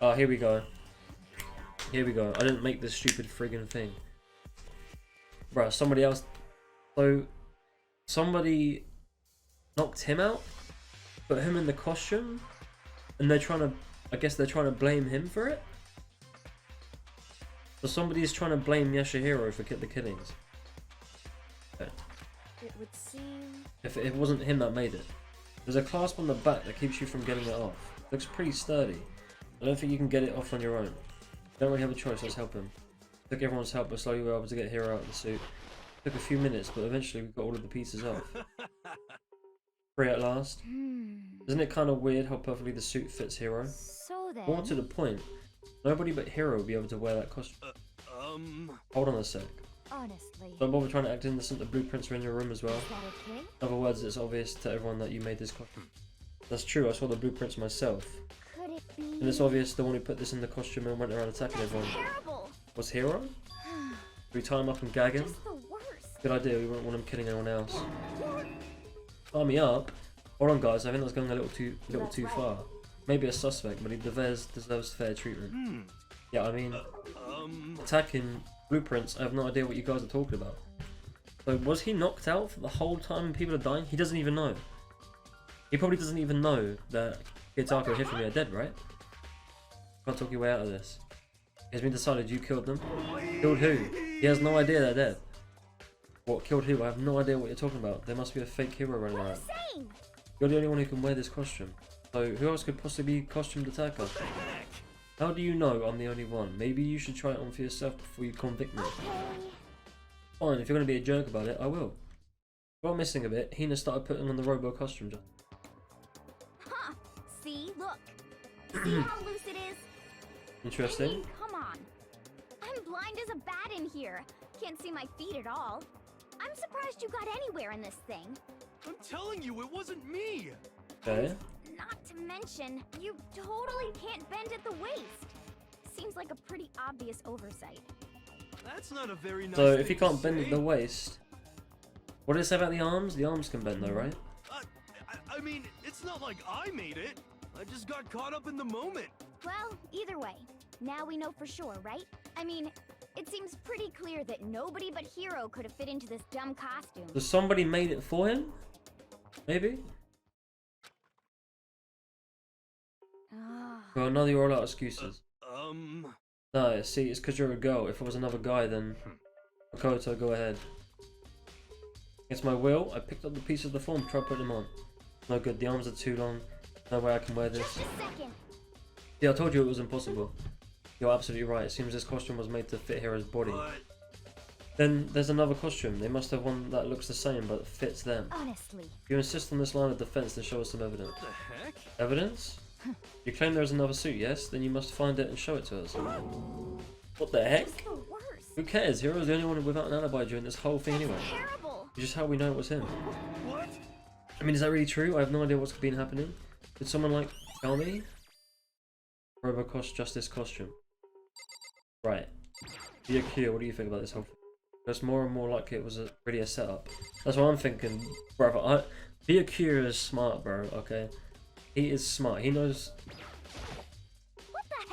Oh, here we go. Here we go. I didn't make this stupid friggin' thing. Bruh, somebody else... So, somebody knocked him out, put him in the costume, and they're trying to... I guess they're trying to blame him for it? So somebody's trying to blame Yashihiro for the killings. Okay. It would seem... If it wasn't him that made it. There's a clasp on the back that keeps you from getting it off. Looks pretty sturdy. I don't think you can get it off on your own. Don't really have a choice, let's help him. Took everyone's help, but slowly we were able to get Hero out of the suit. Took a few minutes, but eventually we got all of the pieces off. Free at last. Isn't it kind of weird how perfectly the suit fits Hero? So then... More to the point, nobody but Hero will be able to wear that costume. Hold on a sec. Honestly... Don't bother trying to act innocent, the blueprints are in your room as well. Is that okay? In other words, it's obvious to everyone that you made this costume. That's true, I saw the blueprints myself. Could it be... And it's obvious the one who put this in the costume and went around attacking That's everyone terrible! was Hero? We tie him up and gag him? Just the worst. Good idea, we wouldn't want him killing anyone else. Tie me up? Hold on guys, I think that's going a little too far. Maybe a suspect, but he deserves fair treatment. Yeah, I mean, attacking blueprints, I have no idea what you guys are talking about. So was he knocked out for the whole time and people are dying? He doesn't even know. He probably doesn't even know that Hitaka and Hifumi are dead, right? Can't talk your way out of this. It's been decided you killed them. Killed who? He has no idea they're dead. What, killed who? I have no idea what you're talking about. There must be a fake hero running around. Insane! You're the only one who can wear this costume. So who else could possibly be costumed attacker? How do you know I'm the only one? Maybe you should try it on for yourself before you convict me. Okay. Fine, if you're going to be a jerk about it, I will. While missing a bit, Hina started putting on the robo costume. Huh. See? Look. See how loose it is? I Interesting. mean, come on. I'm blind as a bat in here. Can't see my feet at all. I'm surprised you got anywhere in this thing. I'm telling you, it wasn't me. Okay. Not to mention, you totally can't bend at the waist. Seems like a pretty obvious oversight. That's not a very nice So if thing you can't to bend at say. the waist, what did it say about the arms? The arms can bend though, right? I mean, it's not like I made it. I just got caught up in the moment. Well, either way, now we know for sure, right? I mean, it seems pretty clear that nobody but Hero could have fit into this dumb costume. So somebody made it for him? Maybe? Ah. Well, now you're all out of excuses. No, see, it's because you're a girl. If it was another guy, then... Makoto, go ahead. Against my will, I picked up the piece of the form, tried putting them on. No good, the arms are too long. No way I can wear this. Just a second. Yeah, I told you it was impossible. You're absolutely right. It seems this costume was made to fit Hero's body. Then there's another costume. They must have one that looks the same but fits them. Honestly. If you insist on this line of defense, then show us some evidence. What the heck? Evidence? You claim there's another suit, yes? Then you must find it and show it to us. What the heck? Just the worst. Who cares? Hero's the only one without an alibi during this whole thing anyway. Terrible. It's just how we know it was him. What? I mean, is that really true? I have no idea what's been happening. Did someone like tell me? Robocop Justice costume. Right. Byakuya, what do you think about this whole thing? It's more and more like it was really a setup. That's what I'm thinking, brother. Byakuya is smart, bro. Okay, he is smart. He knows.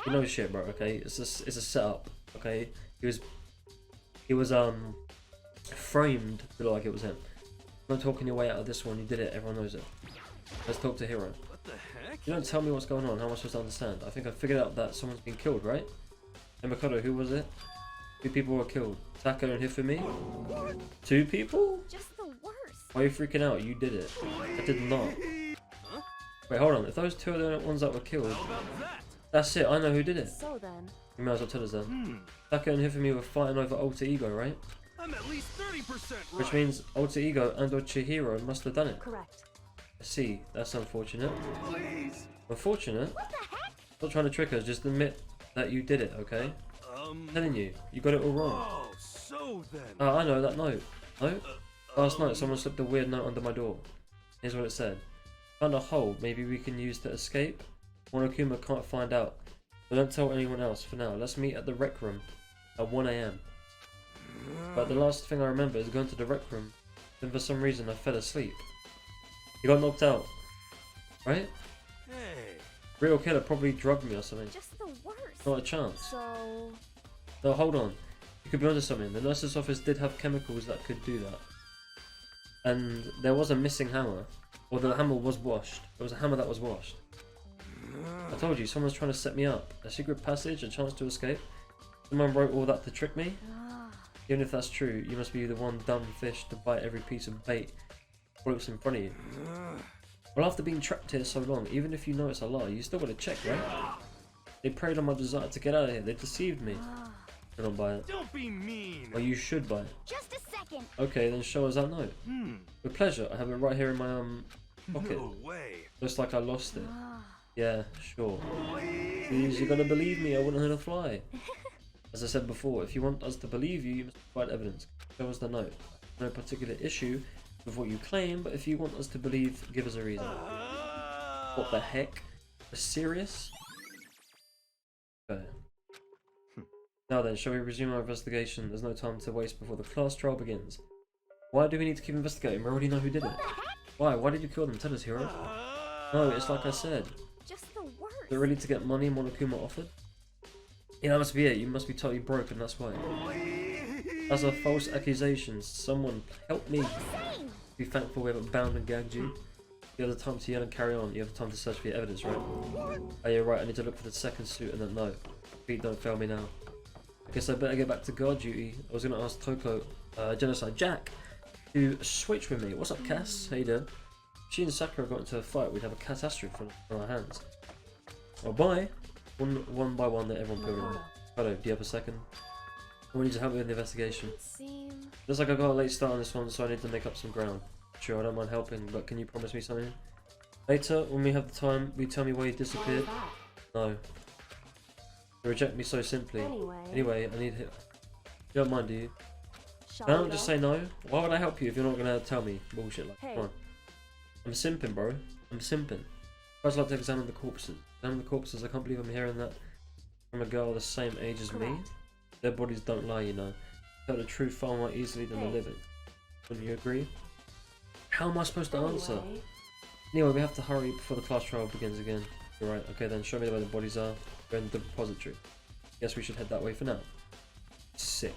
He knows shit, bro. Okay, it's a setup. Okay, he was framed to look like it was him. Not talking your way out of this one. You did it. Everyone knows it. Let's talk to Hero. What the heck? You don't tell me what's going on. How am I supposed to understand? I think I figured out that someone's been killed, right? And Makoto, who was it? 2 people were killed. Taka and Hifumi? 2 people? Just the worst. Why are you freaking out? You did it. I did not. Wait, hold on. If those 2 are the ones that were killed, How about that? that's it. I know who did it. So then, You might as well tell us then. Taka and Hifumi were fighting over Alter Ego, right? I'm at least 30% right. Which means Alter Ego and or Chihiro must have done it. correct. I see. That's unfortunate. Please. Unfortunate? Stop trying to trick us. Just admit that you did it, okay? I'm telling you. You got it all wrong. Oh, so then. Oh, I know that note. No? Last night someone slipped a weird note under my door. Here's what it said. Found a hole maybe we can use to escape. Monokuma can't find out. But don't tell anyone else for now. Let's meet at the rec room at 1 AM. But the last thing I remember is going to the rec room. Then for some reason I fell asleep. You got knocked out. Right? Hey. Real killer probably drugged me or something. Just the worst. Not a chance. So, No, hold on. You could be onto something. The nurse's office did have chemicals that could do that. And there was a missing hammer. Or the hammer was washed. There was a hammer that was washed. I told you, someone's trying to set me up. A secret passage, a chance to escape. Someone wrote all that to trick me. Even if that's true, you must be the one dumb fish to bite every piece of bait floats in front of you. Well, after being trapped here so long, even if you know it's a lie, you still gotta check, right? They preyed on my desire to get out of here. They deceived me. I don't buy it. Don't be mean. Well, you should buy it. Just a second. Okay, then show us that note. With pleasure. I have it right here in my pocket. No way. Looks like I lost it. Yeah, sure. Please, you're gonna believe me. I wouldn't hurt a fly. As I said before, if you want us to believe you, you must provide evidence. Show us the note. No particular issue with what you claim, but if you want us to believe, give us a reason. What the heck? Serious? Okay. Now then, shall we resume our investigation? There's no time to waste before the class trial begins. Why do we need to keep investigating? We already know who did it. Why? Why did you kill them? Tell us, Hero. No, it's like I said. Just the worst. Is it really to get money Monokuma offered? Yeah, that must be it. You must be totally broken, that's why. As a false accusation, someone help me. Be thankful we haven't bound and gagged you. You have the time to yell and carry on. You have the time to search for your evidence, right? Oh, you're right. I need to look for the second suit and then no. Feet don't fail me now. I guess I better get back to guard duty. I was gonna ask Toko, Genocide Jack, to switch with me. What's up, Cass? How you doing? If she and Sakura got into a fight, we'd have a catastrophe on our hands. Oh, bye. One by one, that everyone killed him. Hello, do you have a second? I want you to help me with the investigation. Looks like I got a late start on this one, so I need to make up some ground. Sure, I don't mind helping, but can you promise me something? Later, when we have the time, will you tell me why you disappeared? No. You reject me so simply. Anyway, I need help. You don't mind, do you? Can I not just say no? Why would I help you if you're not gonna tell me bullshit like that? Come on. I'm simping, bro. I'm simping. I'd like to examine the corpses. Examine the corpses. I can't believe I'm hearing that from a girl the same age as me. Their bodies don't lie, you know. Tell the truth far more easily than the living. Wouldn't you agree? How am I supposed to answer? Anyway, we have to hurry before the class trial begins again. You're right. Okay, then show me where the bodies are. Go in the repository. Guess we should head that way for now. Sick.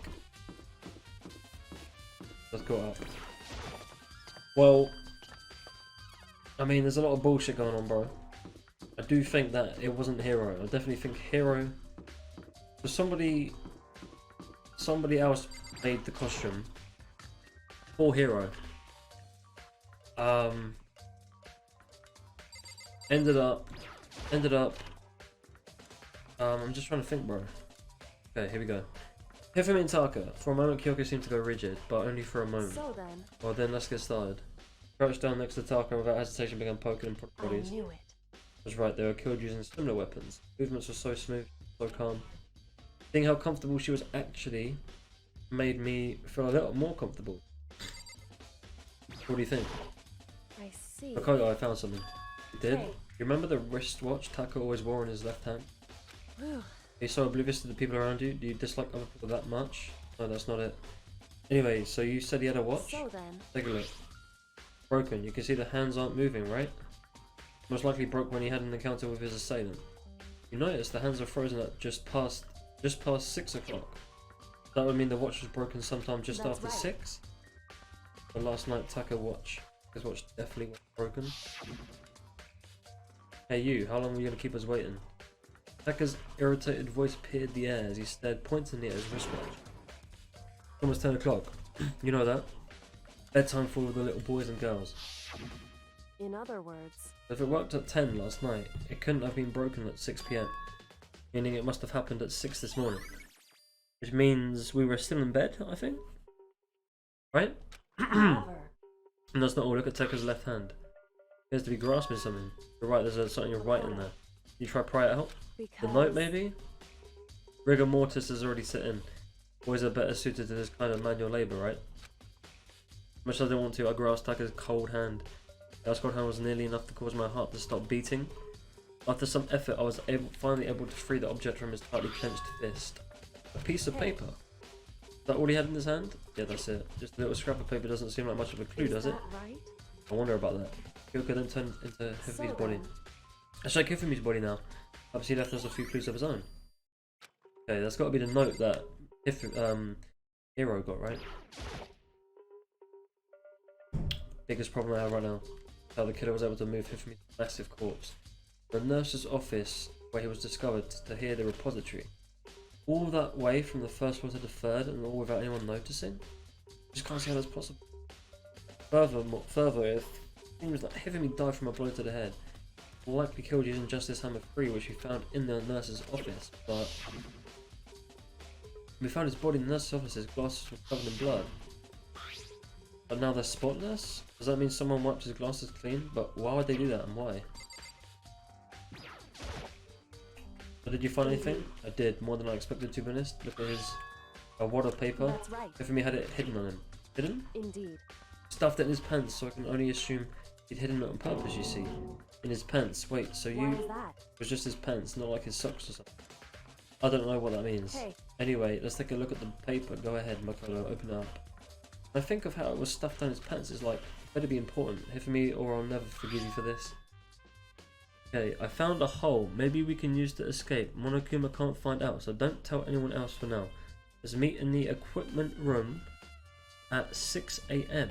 Let's go up. Well, I mean, there's a lot of bullshit going on, bro. I do think that it wasn't Hero. I definitely think Hero... So somebody else made the costume for Hero. Ended up... I'm just trying to think, bro. Okay, here we go. Hifumi and Taka. For a moment, Kyoko seemed to go rigid, but only for a moment. So then. Well then, let's get started. Crouched down next to Taka and without hesitation began poking and prodding bodies. I knew it. I was right, they were killed using similar weapons. Movements were so smooth, so calm. Seeing how comfortable she was actually made me feel a little more comfortable. What do you think? I see. Okay, I found something. You did? Hey. You remember the wristwatch Taka always wore on his left hand? Whew. Are you so oblivious to the people around you? Do you dislike other people that much? No, that's not it. Anyway, so you said he had a watch? So then, Take a look. Broken. You can see the hands aren't moving, right? Most likely broke when he had an encounter with his assailant. You notice the hands are frozen at just past 6 o'clock. That would mean the watch was broken sometime just That's after right. 6. The last night Taka watch. His watch definitely was broken. Hey you, how long are you gonna keep us waiting? Taka's irritated voice pierced the air as he stared pointedly at his wristwatch. It's almost 10 o'clock. You know that. Bedtime for all the little boys and girls. in other words, If it worked at 10 last night, it couldn't have been broken at 6 PM. Meaning it must have happened at 6 this morning. Which means we were still in bed, I think? Right? never. And that's not all. Look at Teka's left hand. He has to be grasping something. You're right, there's something you're right in there. You try pry it out? Because The note, maybe? Rigor mortis has already set in. Boys are better suited to this kind of manual labour, right? Much as I didn't want to, I grasped Taka's cold hand. That cold hand was nearly enough to cause my heart to stop beating. After some effort, I was finally able to free the object from his tightly clenched fist. A piece of paper. Is that all he had in his hand? Yeah, that's it. Just a little scrap of paper doesn't seem like much of a clue, does it? that right? I wonder about that. Kyoko then turned into Hifumi's So body. then, Let's check Hifumi's body now. Perhaps he left us a few clues of his own. Okay, that's got to be the note that Hiro got, right? Biggest problem I have right now. How the killer was able to move Hifumi's massive corpse. The nurse's office, where he was discovered, to hear the repository. All that way from the first floor to the third, and all without anyone noticing? Just can't see how that's possible. Further, it seems that Hifumi died from a blow to the head. Likely killed using Justice Hammer 3, which we found in the nurse's office, but we found his body in the nurse's office. His glasses were covered in blood. But now they're spotless? Does that mean someone wiped his glasses clean? But why would they do that and why? But did you find anything? I did, more than I expected, to be honest. Look at his wad of paper. that's right. Hifumi had it hidden on him. Hidden? Indeed. Stuffed it in his pants, so I can only assume he'd hidden it on purpose, you see. In his pants. Wait, so Why you... is that? It was just his pants, not like his socks or something. I don't know what that means. Hey. Anyway, let's take a look at the paper. Go ahead, Makolo, open it up. I think of how it was stuffed down his pants is like, better be important. Hifumi, or I'll never forgive you for this. Okay, I found a hole. Maybe we can use to escape. Monokuma can't find out, so don't tell anyone else for now. Let's meet in the equipment room at 6 AM.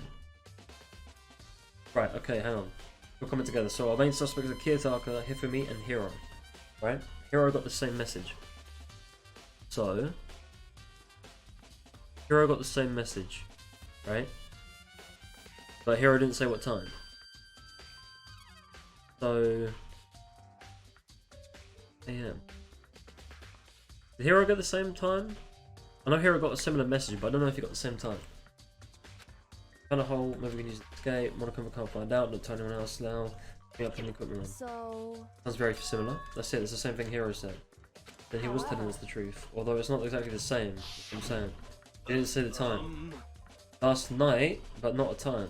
Right, okay, hang on. We're coming together. So our main suspects are Kiyotaka, Hifumi, and Hiro. Right? Hiro got the same message. So Hiro got the same message. Right? But Hiro didn't say what time. So AM. Did Hiro get the same time? I know Hiro got a similar message, but I don't know if he got the same time. Found a hole, maybe we can use it to escape. Monokuma can't find out, not tell anyone else now. Be up in the equipment room. So, Sounds very similar. That's it, it's the same thing Hiro said. Then he was telling us the truth, although it's not exactly the same. That's what I'm saying. He didn't say the time. Last night, but not a time.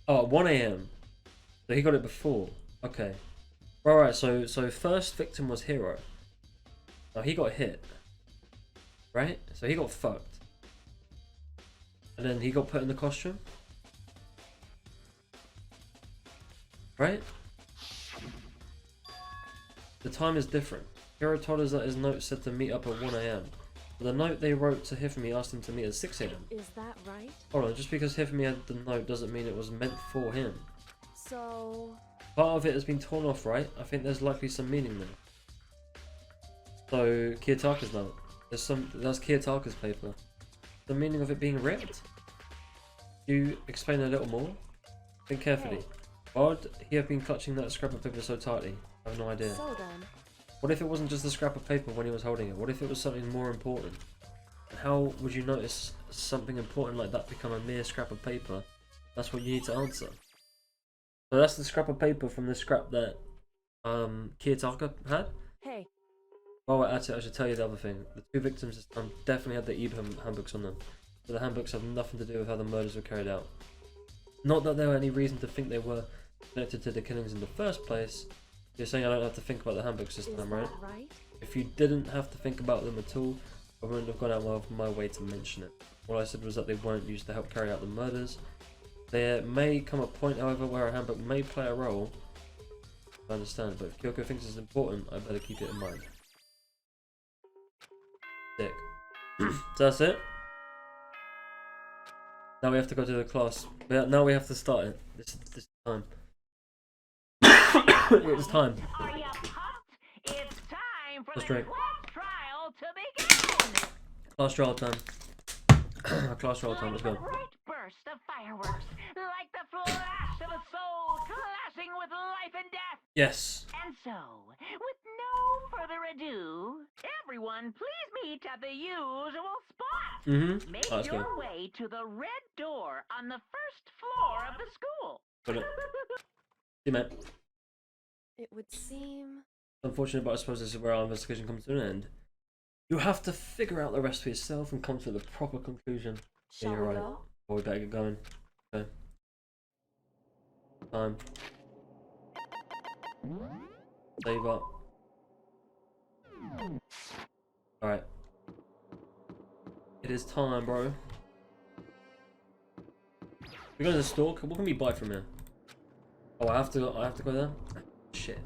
Oh, at 1 AM. So he got it before. Okay. Alright, so first victim was Hiro. Now he got hit. Right? So he got fucked. And then he got put in the costume. Right? The time is different. Hiro told us that his note said to meet up at 1 AM. But the note they wrote to Hifumi asked him to meet at 6 AM. is that right? Hold on, just because Hifumi had the note doesn't mean it was meant for him. So, Part of it has been torn off, right? I think there's likely some meaning there. So, Kiyotaka's note. That's Kiyotaka's paper. The meaning of it being ripped? You explain a little more? Think carefully. Why would he have been clutching that scrap of paper so tightly? I have no idea. so then, What if it wasn't just a scrap of paper when he was holding it? What if it was something more important? And how would you notice something important like that become a mere scrap of paper? That's what you need to answer. So that's the scrap of paper from the scrap that Kiyotaka had? hey, While we're at it, I should tell you the other thing. The two victims this time definitely had the EBM handbooks on them. But the handbooks have nothing to do with how the murders were carried out. Not that there were any reason to think they were connected to the killings in the first place. You're saying I don't have to think about the handbooks this time, right? right? If you didn't have to think about them at all, I wouldn't have gone out of my way to mention it. All I said was that they weren't used to help carry out the murders. There may come a point, however, where a handbook may play a role. I understand, but if Kyoko thinks it's important, I better keep it in mind. Sick. So that's it. Now we have to go to the class. Now we have to start it. This time. It's time. Are you pumped? It's time for Let's the drink. class trial to begin! Class trial time. Class trial time, let's go. Like a bright burst of fireworks, like the flash of a soul clashing with life and death. Yes. And so, with no further ado, everyone please meet at the usual spot. Mm-hmm. Make Let's your go. way to the red door on the first floor of the school. Got it. See, mate. It would seem. Unfortunate, but I suppose this is where our investigation comes to an end. You have to figure out the rest for yourself and come to the proper conclusion. Shall you're we right. go? Well, we better get going. Okay. Time. Save up. Alright. It is time, bro. We're going to the store. What can we buy from here? Oh, I have to go there? Shit.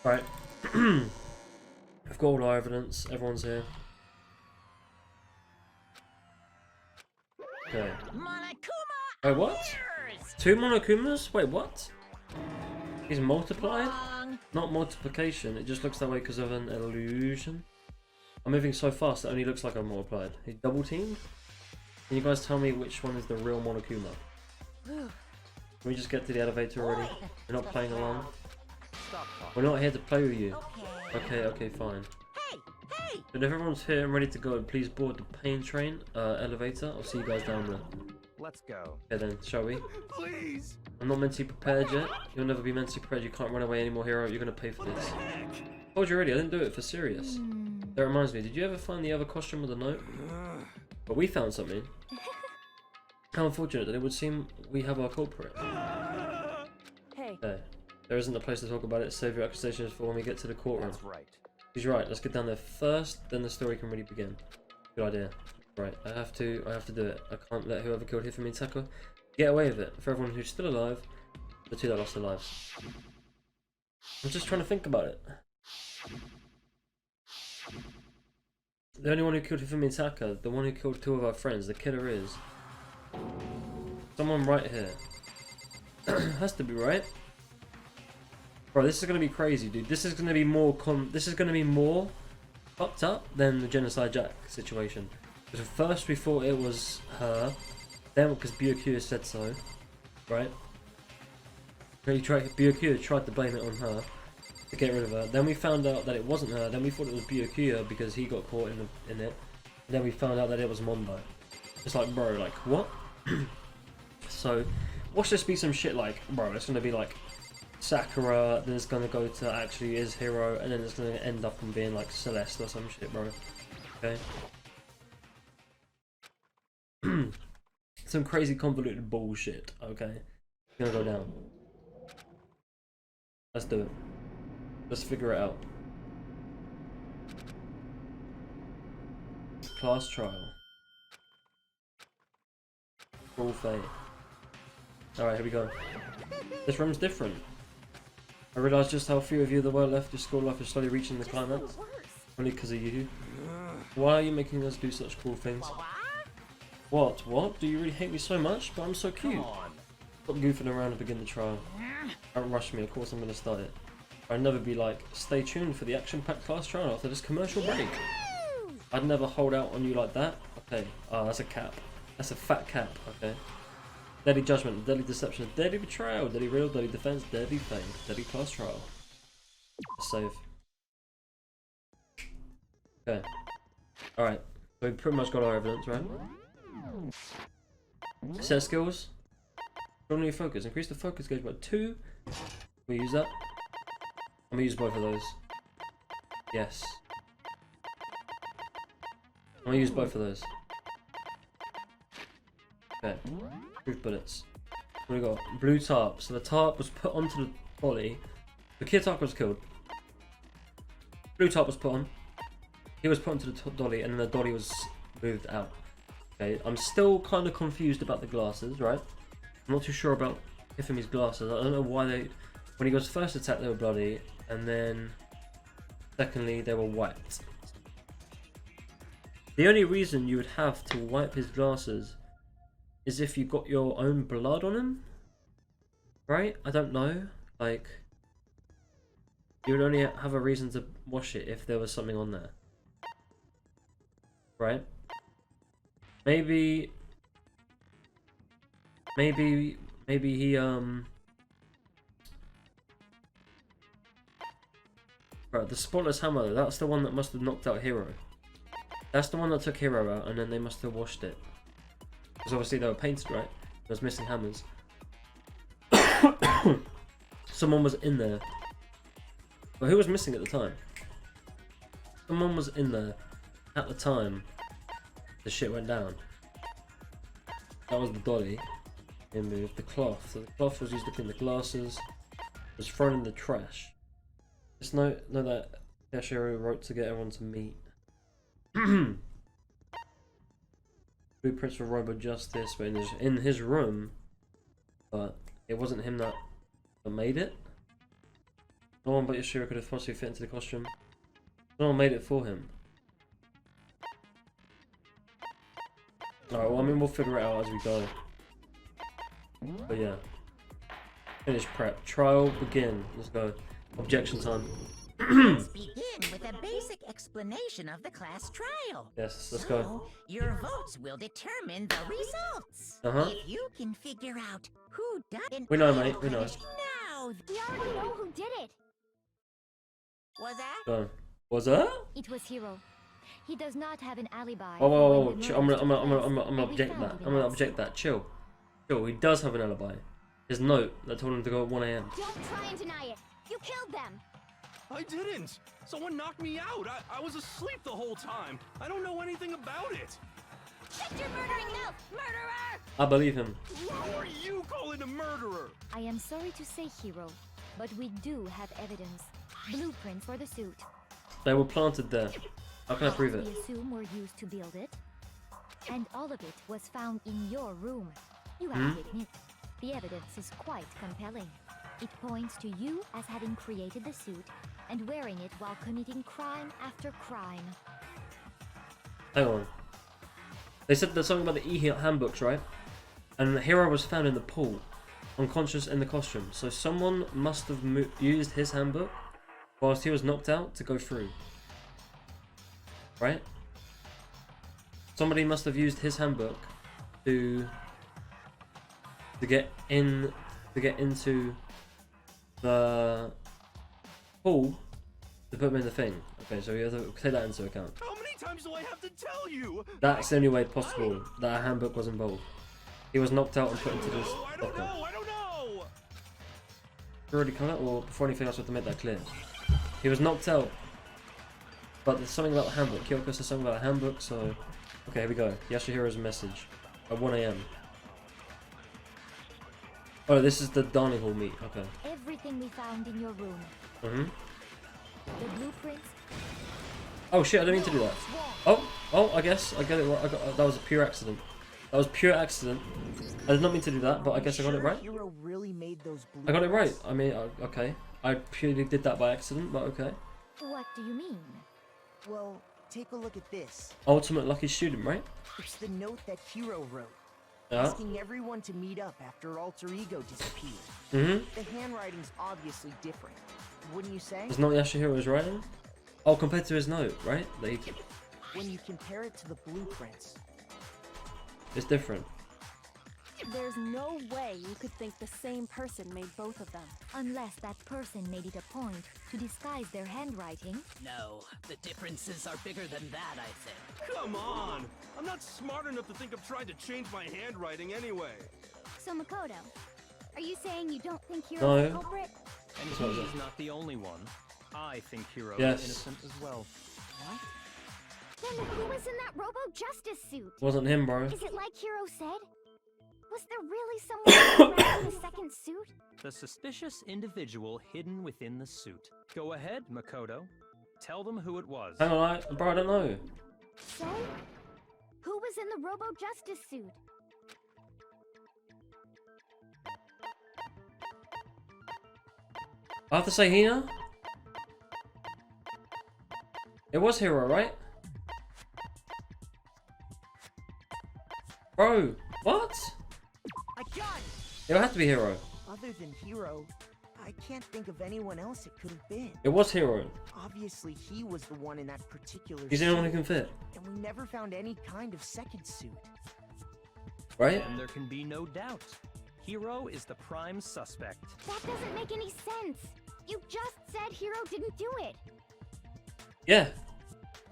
Right. I've got all our evidence. Everyone's here. Okay. Monokuma Wait, what? appears! 2 monokumas? Wait, what? He's multiplied? Wrong. Not multiplication. It just looks that way because of an illusion. I'm moving so fast it only looks like I'm multiplied. He's double teamed? Can you guys tell me which one is the real monokuma? Can we just get to the elevator already? We're not playing along. Stop talking. We're not here to play with you. Okay. Okay, fine. Hey, hey! But if everyone's here and ready to go, please board the pain train elevator. I'll see you guys down there. Let's go. Okay then, shall we? Please. I'm not mentally prepared yet. You'll never be mentally prepared. You can't run away anymore, hero. You're gonna pay for this. Told you already, I didn't do it for serious. That reminds me, did you ever find the other costume with the note? But we found something. How unfortunate that it would seem we have our culprit. Hey, Okay. There isn't a place to talk about it. Save your accusations for when we get to the courtroom. That's right. He's right. Let's get down there first, then the story can really begin. Good idea. Right, I have to do it. I can't let whoever killed Hifumi and Taka get away with it. For everyone who's still alive, the 2 that lost their lives. I'm just trying to think about it. The only one who killed Hifumi and Taka, the one who killed 2 of our friends, the killer is someone right here. Has to be right. Bro, this is gonna be crazy, dude. This is gonna be more fucked up than the Genocide Jack situation. Because first we thought it was her, then because Byakuya said so, right? Byakuya tried to blame it on her to get rid of her. Then we found out that it wasn't her. Then we thought it was Byakuya because he got caught in it. And then we found out that it was Mondo. It's like, bro, like what? So, watch this be some shit like, bro. It's gonna be like Sakura, then it's gonna go to actually is Hero, and then it's gonna end up on being like Celeste or some shit, bro. Okay. Some crazy convoluted bullshit, okay? It's gonna go down. Let's do it. Let's figure it out. Class trial. Cruel fate. Alright, here we go. This room's different. I realised just how few of you there were left. Your school life is slowly reaching the climax. Only because of you. Why are you making us do such cruel things? What? What? Do you really hate me so much? But I'm so cute. Come on. Stop goofing around and begin the trial. Don't rush me, of course I'm going to start it. I'd never be like, stay tuned for the action-packed class trial after this commercial break. I'd never hold out on you like that. Okay, that's a cap. That's a fat cap, okay. Deadly judgment, deadly deception, deadly betrayal, deadly real, deadly defense, deadly fame, deadly class trial. Let's save. Okay. Alright, so we pretty much got our evidence, right? Set skills. Broaden your focus. Increase the focus gauge by 2. We use that. I'm gonna use both of those. Yes. I'm gonna use both of those. Okay, proof bullets. What do we got? Blue tarp. So the tarp was put onto the dolly. The Kiyotaka was killed. Blue tarp was put on. He was put onto the dolly, and then the dolly was moved out. Okay, I'm still kind of confused about the glasses, right? I'm not too sure about Hifumi's glasses. I don't know why they... When he was first attacked, they were bloody, and then... Secondly, they were wiped. The only reason you would have to wipe his glasses is if you got your own blood on him, right? I don't know. Like, you would only have a reason to wash it if there was something on there, right? Maybe he Right, the spotless hammer. That's the one that must have knocked out Hero. That's the one that took Hero out, and then they must have washed it. Because obviously they were painted, right? There was missing hammers. Someone was in there. But who was missing at the time? Someone was in there at the time the shit went down. That was the dolly. It moved the cloth. So the cloth was used to clean the glasses. It was thrown in the trash. Just know that Yashiro wrote to get everyone to meet. Blueprints for Robo Justice were in his room, but it wasn't him that made it. No one but Yashiro could have possibly fit into the costume. No one made it for him. Alright, well, I mean, we'll figure it out as we go. But yeah. Finish prep. Trial begin. Let's go. Objection time. Let's begin with a basic explanation of the class trial. Yes, let's go. So, your votes will determine the results. If you can figure out who done it, We know, mate. We know. now. We already know who did it. Was that? Go. Was that? It was Hero. He does not have an alibi. Oh, whoa, whoa, for when whoa. the I'm murders gonna took place, object and we that. found I'm gonna him object that. Chill. Chill. He does have an alibi. His note that told him to go at 1 AM. Don't try and deny it. You killed them. I didn't. Someone knocked me out. I was asleep the whole time. I don't know anything about it. Shut your murdering mouth, murderer! I believe him. Who are you calling a murderer? I am sorry to say, Hero, but we do have evidence. Blueprints for the suit. They were planted there. How can I prove it? We assume were used to build it. And all of it was found in your room. You have to admit, the evidence is quite compelling. It points to you as having created the suit and wearing it while committing crime after crime. Hang on. They said there's something about the handbooks, right? And the hero was found in the pool, unconscious in the costume. So someone must have used his handbook whilst he was knocked out to go through. Right? Somebody must have used his handbook to get into the pool to put him in the thing. Okay, so we have to take that into account. How many times do I have to tell you? That's the only way possible that a handbook was involved. He was knocked out and put into this I don't locker. know. I don't know. Already come out, or before anything else, we have to make that clear. He was knocked out, but there's something about the handbook. Kyoko says something about a handbook, so okay, here we go. Yashihiro's message at 1 AM. Oh, this is the dining hall meet. Okay. Everything we found in your room. Mhm. The blueprints. Oh shit! I didn't mean to do that. Oh! I guess I get it right. That was a pure accident. That was pure accident. I did not mean to do that, but I guess I got it right. Hero really made those I got it right. I mean, okay. I purely did that by accident, but okay. What do you mean? Well, take a look at this. Ultimate lucky student, right? It's the note that Hero wrote, Yeah. asking everyone to meet up after Alter Ego disappeared. Mhm. The handwriting's obviously different, wouldn't you say? It's not Yashihiro's writing. Oh, compared to his note, right? That he When you compare it to the blueprints. It's different. There's no way you could think the same person made both of them. Unless that person made it a point to disguise their handwriting. No, the differences are bigger than that, I think. Come on. I'm not smart enough to think of trying to change my handwriting anyway. So Makoto, are you saying you don't think Hero's No. the culprit? And That's what he it is not the only one. I think Hero Yes. is innocent as well. What? Then who was in that Robo Justice suit? Wasn't him, bro. Is it like Hero said? Was there really someone around in a second suit? The suspicious individual hidden within the suit. Go ahead, Makoto. Tell them who it was. Hang on, bro, I don't know. So, who was in the Robo Justice suit? I have to say Hina? It was Hero, right? Bro, what? I got it! It had to be Hero. Other than Hero, I can't think of anyone else it could have been. It was Hero. Obviously, he was the one in that particular He's the only one who can fit. and we never found any kind of second suit. Right? And there can be no doubt. Hero is the prime suspect. That doesn't make any sense. You just said Hero didn't do it. Yeah.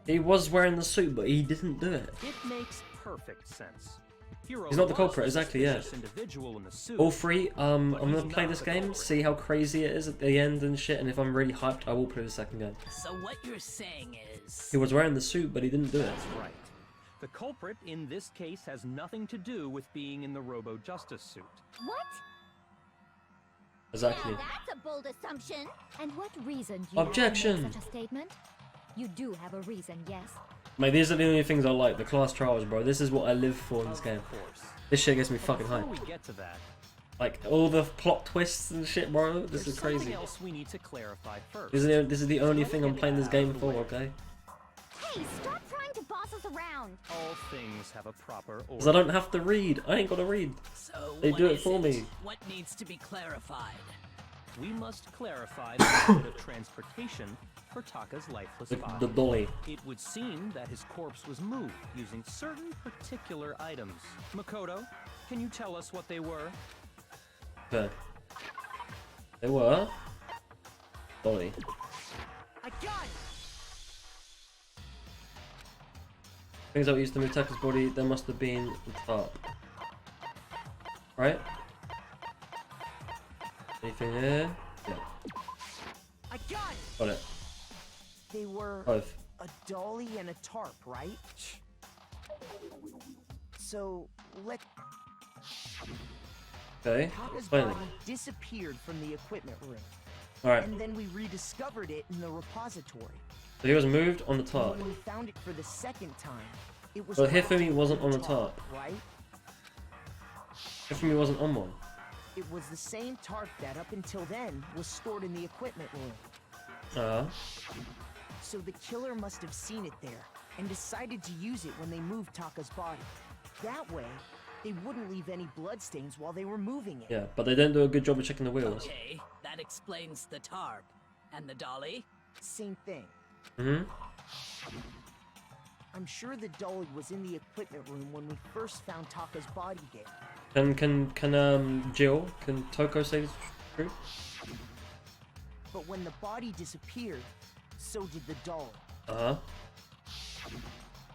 He was wearing the suit, but he didn't do it. It makes perfect sense. Hero He's not the was culprit, exactly, yeah. suspicious individual in the suit. All three, I'm But gonna he's play not this the game, culprit. see how crazy it is at the end and shit, and if I'm really hyped, I will play the second game. So what you're saying is... He was wearing the suit, but he didn't do it. That's right. The culprit in this case has nothing to do with being in the Robo Justice suit. What? Exactly. Now that's a bold assumption. And what reason do you Objection. have to make such a statement? You do have a reason, yes. Mate, these are the only things I like, the class trials, bro. This is what I live for in this game. Of course. This shit gets me But fucking before hyped. we get to that, Like, all the plot twists and shit, bro. This there's is crazy. something else we need to clarify first. This is the only thing I'm playing this game for, okay? Hey, stop trying to boss us around. All things have a proper order. Because I don't have to read. I ain't gotta read. So They what do it is for me. What needs to be clarified? We must clarify the method of transportation for Taka's lifeless The body. dolly. It would seem that his corpse was moved using certain particular items. Makoto, can you tell us what they were? Okay. They were. Dolly. I got it! Things that we used to move Taka's body, there must have been the top. Right? Anything here? Yeah. I got it! Got it. They were Both. a dolly and a tarp, right? So, let Okay. Taka's Explain it. body disappeared from the equipment room. Alright. And then we rediscovered it in the repository. So he was moved on the top. When we found it for the second time, it was But wrapped Hifumi in wasn't the on the top. right? Hifumi wasn't on one. It was the same tarp that up until then was stored in the equipment room. Uh-huh. So the killer must have seen it there and decided to use it when they moved Taka's body. That way, they wouldn't leave any bloodstains while they were moving it. Yeah, but they didn't do a good job of checking the wheels. Okay, that explains the tarp. And the dolly? Same thing. Mm-hmm. I'm sure the dolly was in the equipment room when we first found Taka's body there. Can Toko say this true? But when the body disappeared, so did the dolly. Uh-huh.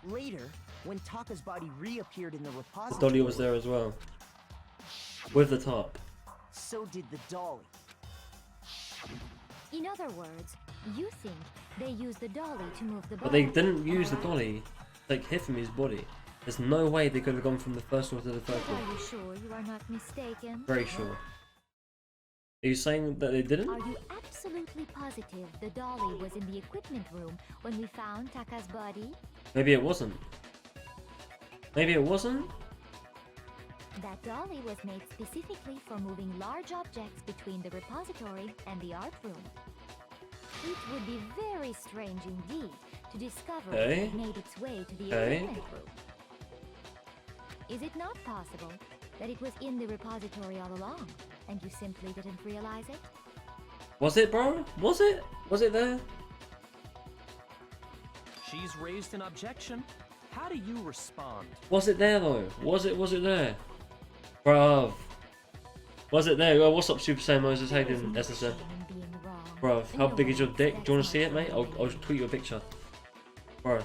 Later, when Taka's body reappeared in the The repository, dolly was there as well. With the top. so did the dolly. In other words, you think they used the dolly to move the body. But they didn't use the dolly to take Hifumi's body. There's no way they could have gone from the first one to the third But one. are you sure you are not mistaken? Very sure. Are you saying that they didn't? Are you absolutely positive the dolly was in the equipment room when we found Taka's body? Maybe it wasn't. Maybe it wasn't? That dolly was made specifically for moving large objects between the repository and the art room. It would be very strange indeed to discover that Okay. it made its way to the Okay. equipment room. Is it not possible that it was in the repository all along, and you simply didn't realize it? Was it, bro? Was it? Was it there? She's raised an objection. How do you respond? Was it there though? Was it there? Bruv. Was it there? Oh, what's up, Super Saiyan Moses? How you doing, There's no SSF? shame in being wrong. Bruv, how No big is your one dick? Do you want expects to see it, much mate? from I'll you. tweet you a picture. Bro.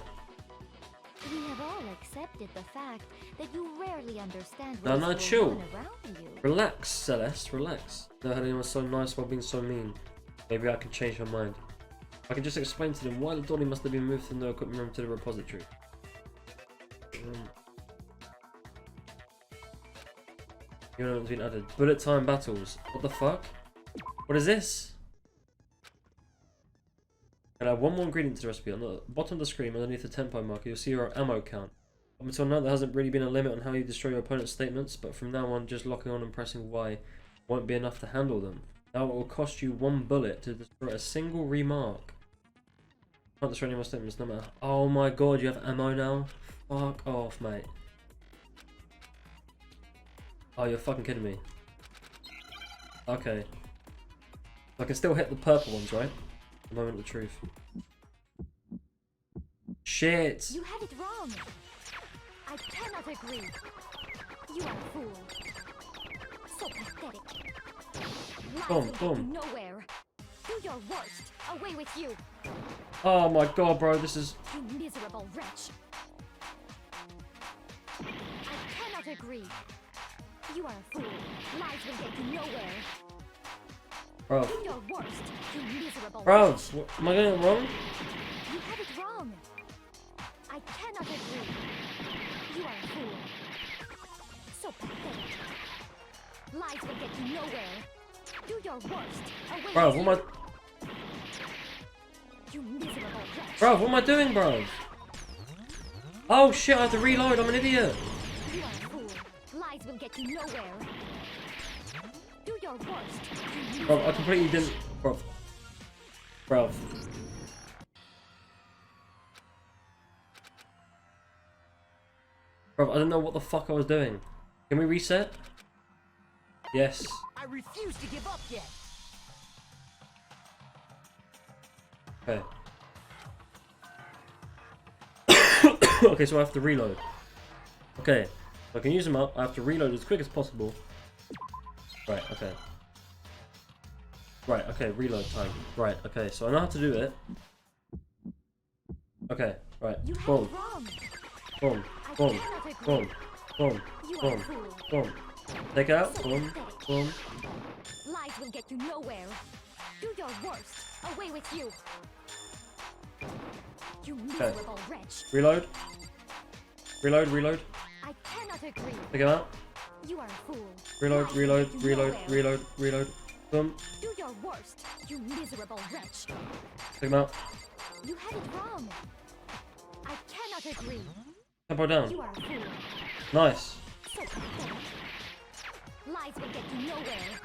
We have all accepted the fact that you rarely understand No, what no, is chill. going on around you. Relax, Celeste, relax. Never had anyone so nice while being so mean. Maybe I can change her mind. I can just explain to them why the dolly must have been moved from the equipment room to the repository. New element's been added. Bullet time battles. What the fuck? What is this? And add one more ingredient to the recipe. On the bottom of the screen, underneath the tempo marker, you'll see your ammo count. Up until now, there hasn't really been a limit on how you destroy your opponent's statements, but from now on, just locking on and pressing Y won't be enough to handle them. Now it will cost you 1 bullet to destroy a single remark. Can't destroy any more statements, no matter. Oh my god, you have ammo now? Fuck off, mate. Oh, you're fucking kidding me. Okay. I can still hit the purple ones, right? The moment of the truth. Shit! You had it wrong. I cannot agree. You are a fool. So pathetic. Lies Boom, will get boom. you nowhere. Do your worst. Away with you. Oh my god, bro, this is... You miserable wretch. I cannot agree. You are a fool. Lies will get you nowhere. Bro. Do your worst. You miserable Bro, wretch. am I getting it wrong? You had it wrong. I cannot agree. You are a fool. So pathetic. Lies will get you nowhere. Do your worst. Away Bro, with what am you. You miserable wretch. Bro, what am I doing, bro? Oh shit, I have to reload, I'm an idiot. You are a fool. Lies will get you nowhere. Do your worst. You Bro, I miserable completely wretch. didn't... Bro. Bro. Bro, I don't know what the fuck I was doing. Can we reset? Yes. I refuse to give up yet. Okay. Okay, so I have to reload. Okay. So I can use them up. I have to reload as quick as possible. Right, okay. Right, okay, reload time. Right, okay, so I know how to do it. Okay, right. You had Boom, it wrong. boom, I boom, cannot agree. boom, boom, You are a boom, fool. boom. Take it out. So Boom, pathetic. boom. Lies will get you nowhere. Do your worst. Away with you. You miserable wretch. Reload. Reload, reload. I cannot agree. Take it out. You are a fool. Reload, Lies will reload, get you reload, nowhere. reload, reload. Boom. Do your worst. You miserable wretch. Take them out. You had it wrong. I cannot agree. Tempo down. You are a fool. Nice. So pathetic. Lies will get you nowhere.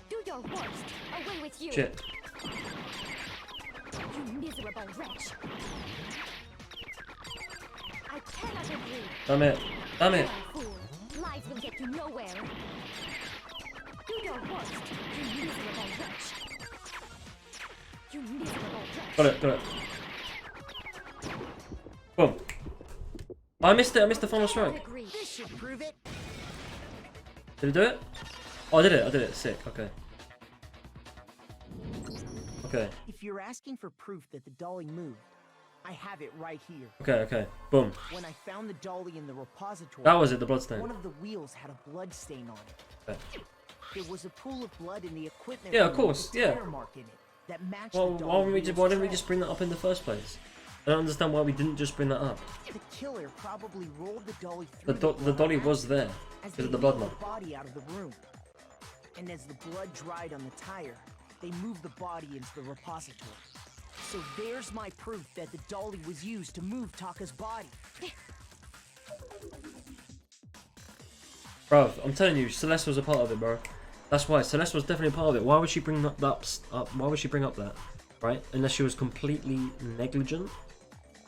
Do your worst. Away with you. Shit. You miserable wretch. I cannot agree. Damn it. Damn You it. are a fool. Lies will get you nowhere. Do your worst. You miserable wretch. You miserable wretch. Got it, got it. Boom. I missed it. I missed the final Cannot strike. agree. This should prove it. Did it do it? Oh, I did it. I did it. Sick. Okay. Okay. If you're asking for proof that the dolly moved, I have it right here. Okay, okay. Boom. When I found the dolly in the repository, That was it, the bloodstain. one of the wheels had a blood stain on it. Okay. There was a pool of blood in the equipment Yeah, of room course, with a yeah. tire mark in it that matched Well, the why dolly didn't we wheel's just why didn't we track. just bring that up in the first place? I don't understand why we didn't just bring that up. The killer probably rolled the dolly The through the dolly was there as because they of the blood wheeled mark. the body out of the room. And as the blood dried on the tire, they moved the body into the repository. So there's my proof that the dolly was used to move Taka's body. Bro, I'm telling you, Celeste was a part of it, bro. That's why Celeste was definitely a part of it. Why would she bring that up? Why would she bring up that? Right? Unless she was completely negligent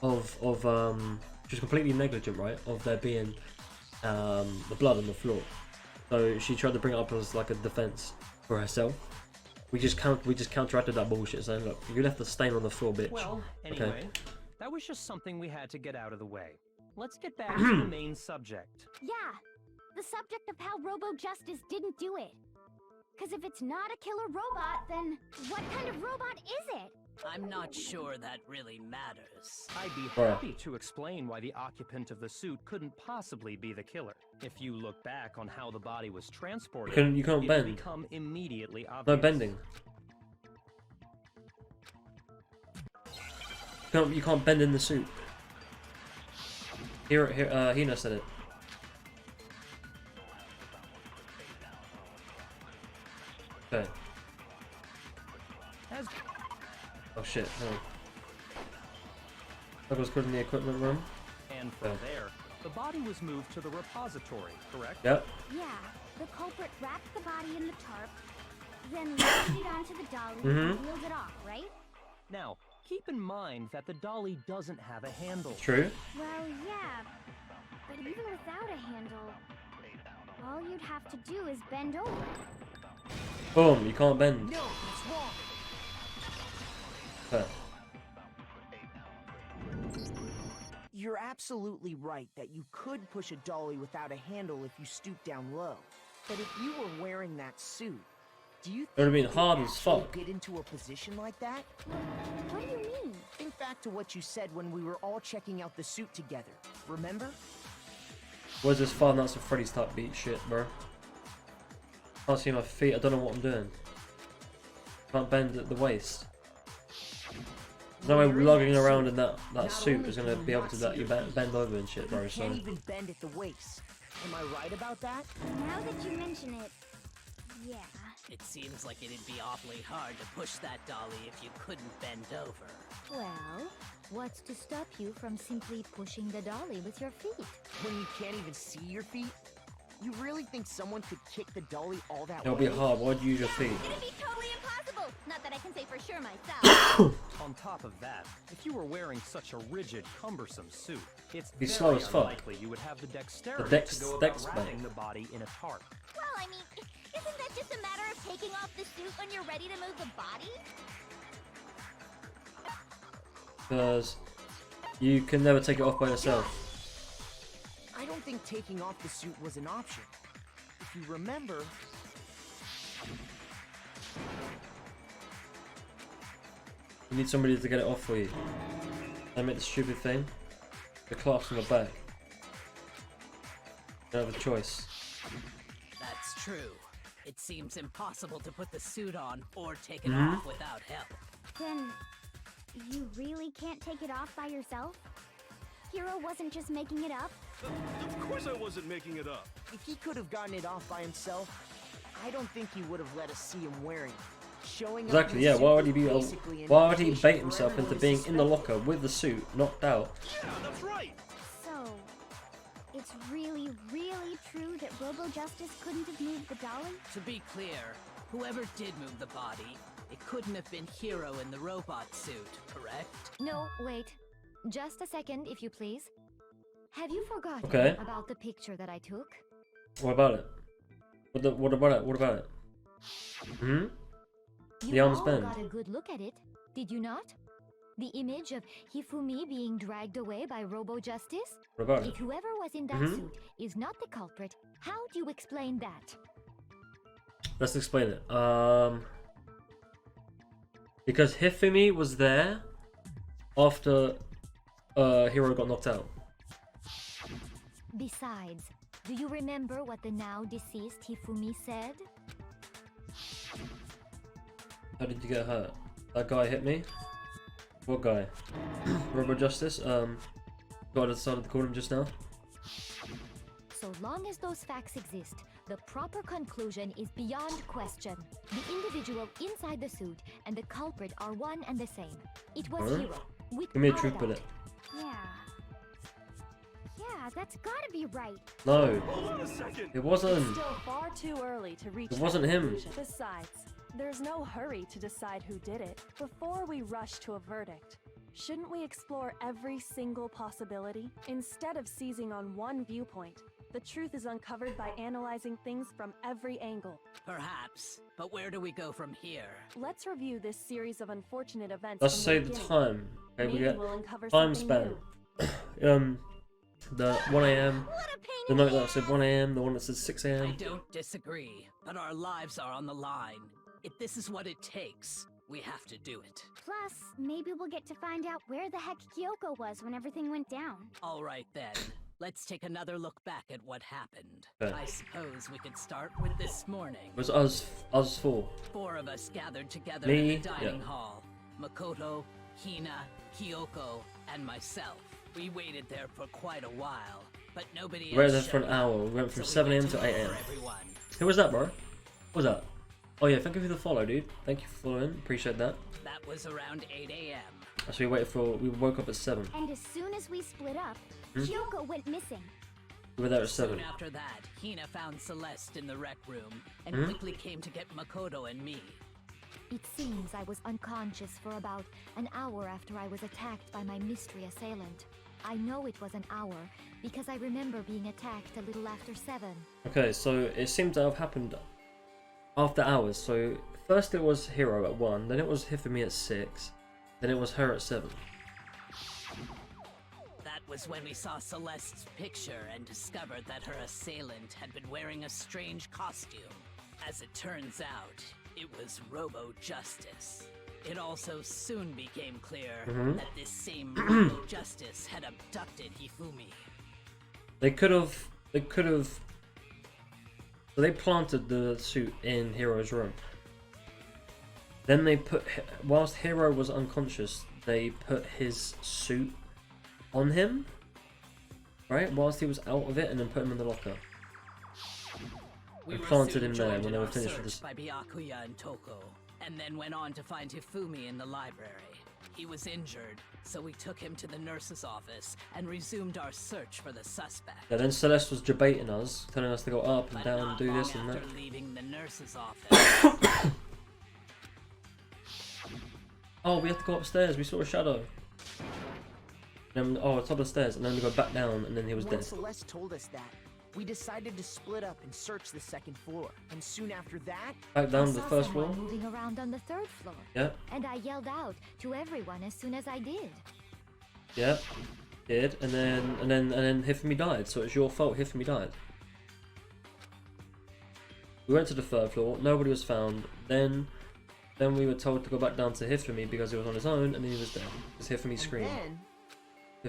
of she was completely negligent, right? Of there being the blood on the floor. So she tried to bring it up as like a defense for herself. We just counteracted that bullshit, saying, look, you left the stain on the floor, bitch. Well, Okay. anyway, that was just something we had to get out of the way. Let's get back to the main subject. Yeah, the subject of how Robo Justice didn't do it. Because if it's not a killer robot, then what kind of robot is it? I'm not sure that really matters. I'd be Bruh. happy to explain why the occupant of the suit couldn't possibly be the killer. If you look back on how the body was transported, You can't it'll bend. become immediately obvious. No bending. You can't bend in the suit. Hina said it. Okay. As Oh shit, hang on. That was good in the equipment room. and from Okay. there, the body was moved to the repository, correct? Yep. Yeah, the culprit wrapped the body in the tarp, then loaded it onto the dolly and wheeled it off, right? Now, keep in mind that the dolly doesn't have a handle. True. Well, yeah, but even without a handle, all you'd have to do is bend over. Boom, you can't bend. No, that's wrong. Okay. You're absolutely right that you could push a dolly without a handle if you stoop down low. But if you were wearing that suit, do you It would've think been you could hard as actually fuck. get into a position like that? What do you mean? Think back to what you said when we were all checking out the suit together. Remember? Where's this Five Nights at Freddy's type beat shit, bro? Can't see my feet, I don't know what I'm doing. Can't bend at the waist. No way lugging around in that suit is gonna be able to let you bend over and shit, bro, You so... can't even bend at the waist. Am I right about that? Now that you mention it, yeah. It seems like it'd be awfully hard to push that dolly if you couldn't bend over. Well, what's to stop you from simply pushing the dolly with your feet? When you can't even see your feet? You really think someone could kick the dolly all that It'll way? be hard, why'd you use your feet? It'd be totally impossible. Not that I can say for sure myself. On top of that, if you were wearing such a rigid, cumbersome suit, it's Be very slow as fuck. unlikely you would have the dexterity dex- to go dex about wrapping bang. the body in a tarp. Well, I mean, isn't that just a matter of taking off the suit when you're ready to move the body? Because you can never take it off by yourself. I don't think taking off the suit was an option. If you remember, You need somebody to get it off for you. I make the stupid thing. The clasp on the back. You don't have a choice. That's true. It seems impossible to put the suit on or take it off without help. Then, you really can't take it off by yourself? Hero wasn't just making it up? Of course I wasn't making it up. if he could have gotten it off by himself, I don't think he would have let us see him wearing it. Showing up in Exactly, the yeah, suit why would he was be basically an why would he invitation bait for himself into everyone to being in the suspect locker with the suit, knocked out? Yeah, that's right. So, it's really, really true that Robo Justice couldn't have moved the dolly? To be clear, whoever did move the body, it couldn't have been Hero in the robot suit, correct? No, wait. Just a second, if you please. Have you forgotten Okay. about the picture that I took? What about it? What about it? What about it? Hmm? You The arms all bend. got a good look at it, did you not? The image of Hifumi being dragged away by Robo Justice? What about it? If whoever was in that Mhm. suit is not the culprit, how do you explain that? Let's explain it. Because Hifumi was there after Hero got knocked out. Besides, do you remember what the now deceased Hifumi said? How did you get hurt? That guy hit me? What guy? Robo Justice? God decided to call him just now. So long as those facts exist, the proper conclusion is beyond question. The individual inside the suit and the culprit are one and the same. It was Huh? Hero. Give me a without truth doubt. bullet. Yeah. Yeah, that's gotta be right. No, Hold on a second. it wasn't. It's still far too early to reach It that wasn't him. conclusion. Besides, there's no hurry to decide who did it. Before we rush to a verdict, shouldn't we explore every single possibility? Instead of seizing on one viewpoint, the truth is uncovered by analyzing things from every angle. Perhaps, but where do we go from here? Let's review this series of unfortunate events. Let's from say the beginning. time. Okay, we Maybe get we'll uncover time something span. new. The 1 a.m. What a pain The in note the that said ass. 1 a.m. The one that said 6 I a.m. don't disagree, but our lives are on the line. If this is what it takes, we have to do it. Plus, maybe we'll get to find out where the heck Kyoko was when everything went down. All right then, let's take another look back at what happened. Okay. I suppose we could start with this morning. It was us four. 4 of us gathered together Me, in the dining yeah. hall. Makoto, Hina, Kyoko, and myself. We waited there for quite a while, but nobody We were else there for an showed hour. up, We went from so 7 a.m. went to 8 look a.m. for everyone. Who was that, bro? What was that? Oh yeah, thank you for the follow, dude. Thank you for following. Appreciate that. That was around 8 a.m. So we woke up at 7. And as soon as we split up, Hmm? Kyoko went missing. We were there at 7. Soon after that, Hina found Celeste in the rec room and Hmm? quickly came to get Makoto and me. It seems I was unconscious for about an hour after I was attacked by my mystery assailant. I know it was an hour because I remember being attacked a little after 7. Okay, so it seemed to have happened after hours. So first it was Hiro at 1, then it was Hifumi at 6, then it was her at 7. That was when we saw Celeste's picture and discovered that her assailant had been wearing a strange costume. As it turns out, it was Robo-Justice. It also soon became clear that this same Robo-Justice had abducted Hifumi. They could have. So they planted the suit in Hiro's room. Then they put, whilst Hiro was unconscious, they put his suit on him, right? Whilst he was out of it, and then put him in the locker. We And were planted soon him there joined when in they were our finished with search this. by Byakuya and Toko, and then went on to find Hifumi in the library. He was injured, so we took him to the nurse's office and resumed our search for the suspect. Yeah, then Celeste was debating us, telling us to go up and But down, not do long this and that. after leaving the nurse's office, Oh, we have to go upstairs. We saw a shadow. Then, oh, top of the stairs, and then we go back down, and then he was When dead. Celeste told us that, we decided to split up and search the second floor. And soon after that, Back down I to the saw first someone floor. moving around on the 3rd floor. Yeah, And I yelled out to everyone as soon as I did. yeah, did, and then Hifumi died. So it's your fault. Hifumi died. We went to the 3rd floor. Nobody was found. Then we were told to go back down to Hifumi because he was on his own, and then he was dead. Because Hifumi and screamed. then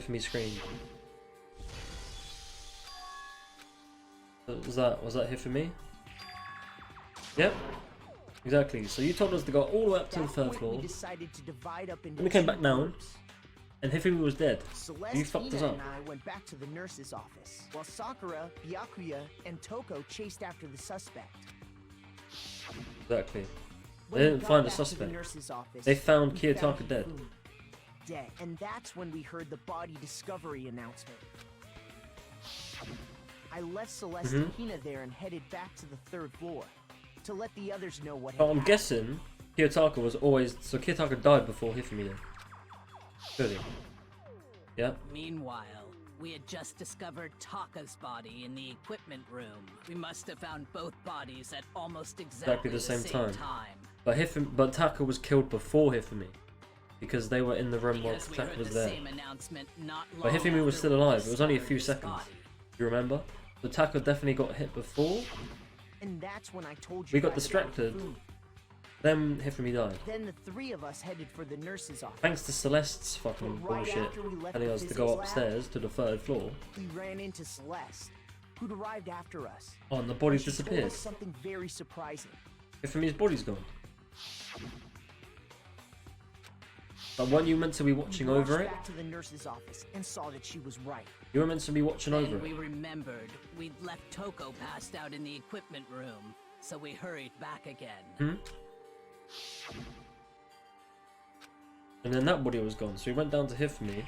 Hifumi screamed. Was that Hifumi? Yep. Exactly. So you told us to go all the way up to the at that 3rd point, floor, we decided to divide up into Then we came two back down. groups. and Hifumi was dead. Celeste, You fucked us Hina, up. and I went back to the nurse's office, while Sakura, Byakuya, and Toko chased after the suspect. Exactly. When They we didn't got find the back to suspect. nurse's office, They found we Kiyotaka dead. Hifumi dead, and that's when we heard the body discovery announcement. I left Celeste and Hina there and headed back to the 3rd floor to let the others know what had But I'm happened. guessing Kiyotaka was always... So Kiyotaka died before Hifumi did. Surely. Yeah. meanwhile, we had just discovered Taka's body in the equipment room. We must have found both bodies at almost exactly the same time. time. But Taka was killed before Hifumi. Because they were in the room while Because we Taka heard was the there. same announcement not But long Hifumi was after still we alive. It was only a few discovered his seconds. body. You remember? So Taka definitely got hit before. And that's when I told you We got guys about distracted. Hifumi. Then Hifumi died. Then the 3 of us headed for the nurse's office. Thanks to Celeste's fucking But right bullshit after we left telling the us to physics go lab, upstairs to the 3rd floor. We ran into Celeste, who'd arrived after us. Oh, and the body She told disappeared. us something very surprising. Hifumi's body's gone. But weren't you meant to be watching We over rushed it? back to the nurse's office and saw that she was right. You were meant to be watching Then over we it. remembered we'd left Toko passed out in the equipment room, so we hurried back again. And then that body was gone. So we went down to Hifumi.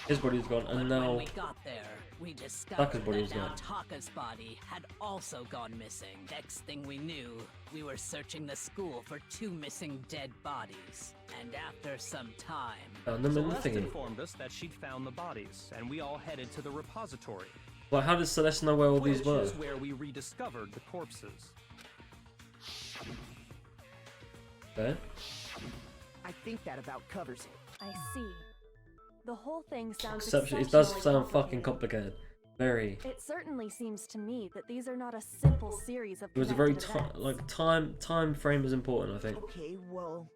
His body was gone, But and when now we got there, we discovered Taka's body that was now gone. Taka's body had also gone missing. Next thing we knew, we were searching the school for 2 missing dead bodies. And after some time, found them in the Celeste thingy. informed us that she'd found the bodies, and we all headed to the repository, Like, how did Celeste know where all which these were? is where we rediscovered the corpses. Okay. I think that about covers it. I see. The whole thing sounds Exception. It does exceptionally sound fucking complicated. Very. It certainly seems to me that these are not a simple series of It was a very connected events. like time frame is important, I think. Okay, well,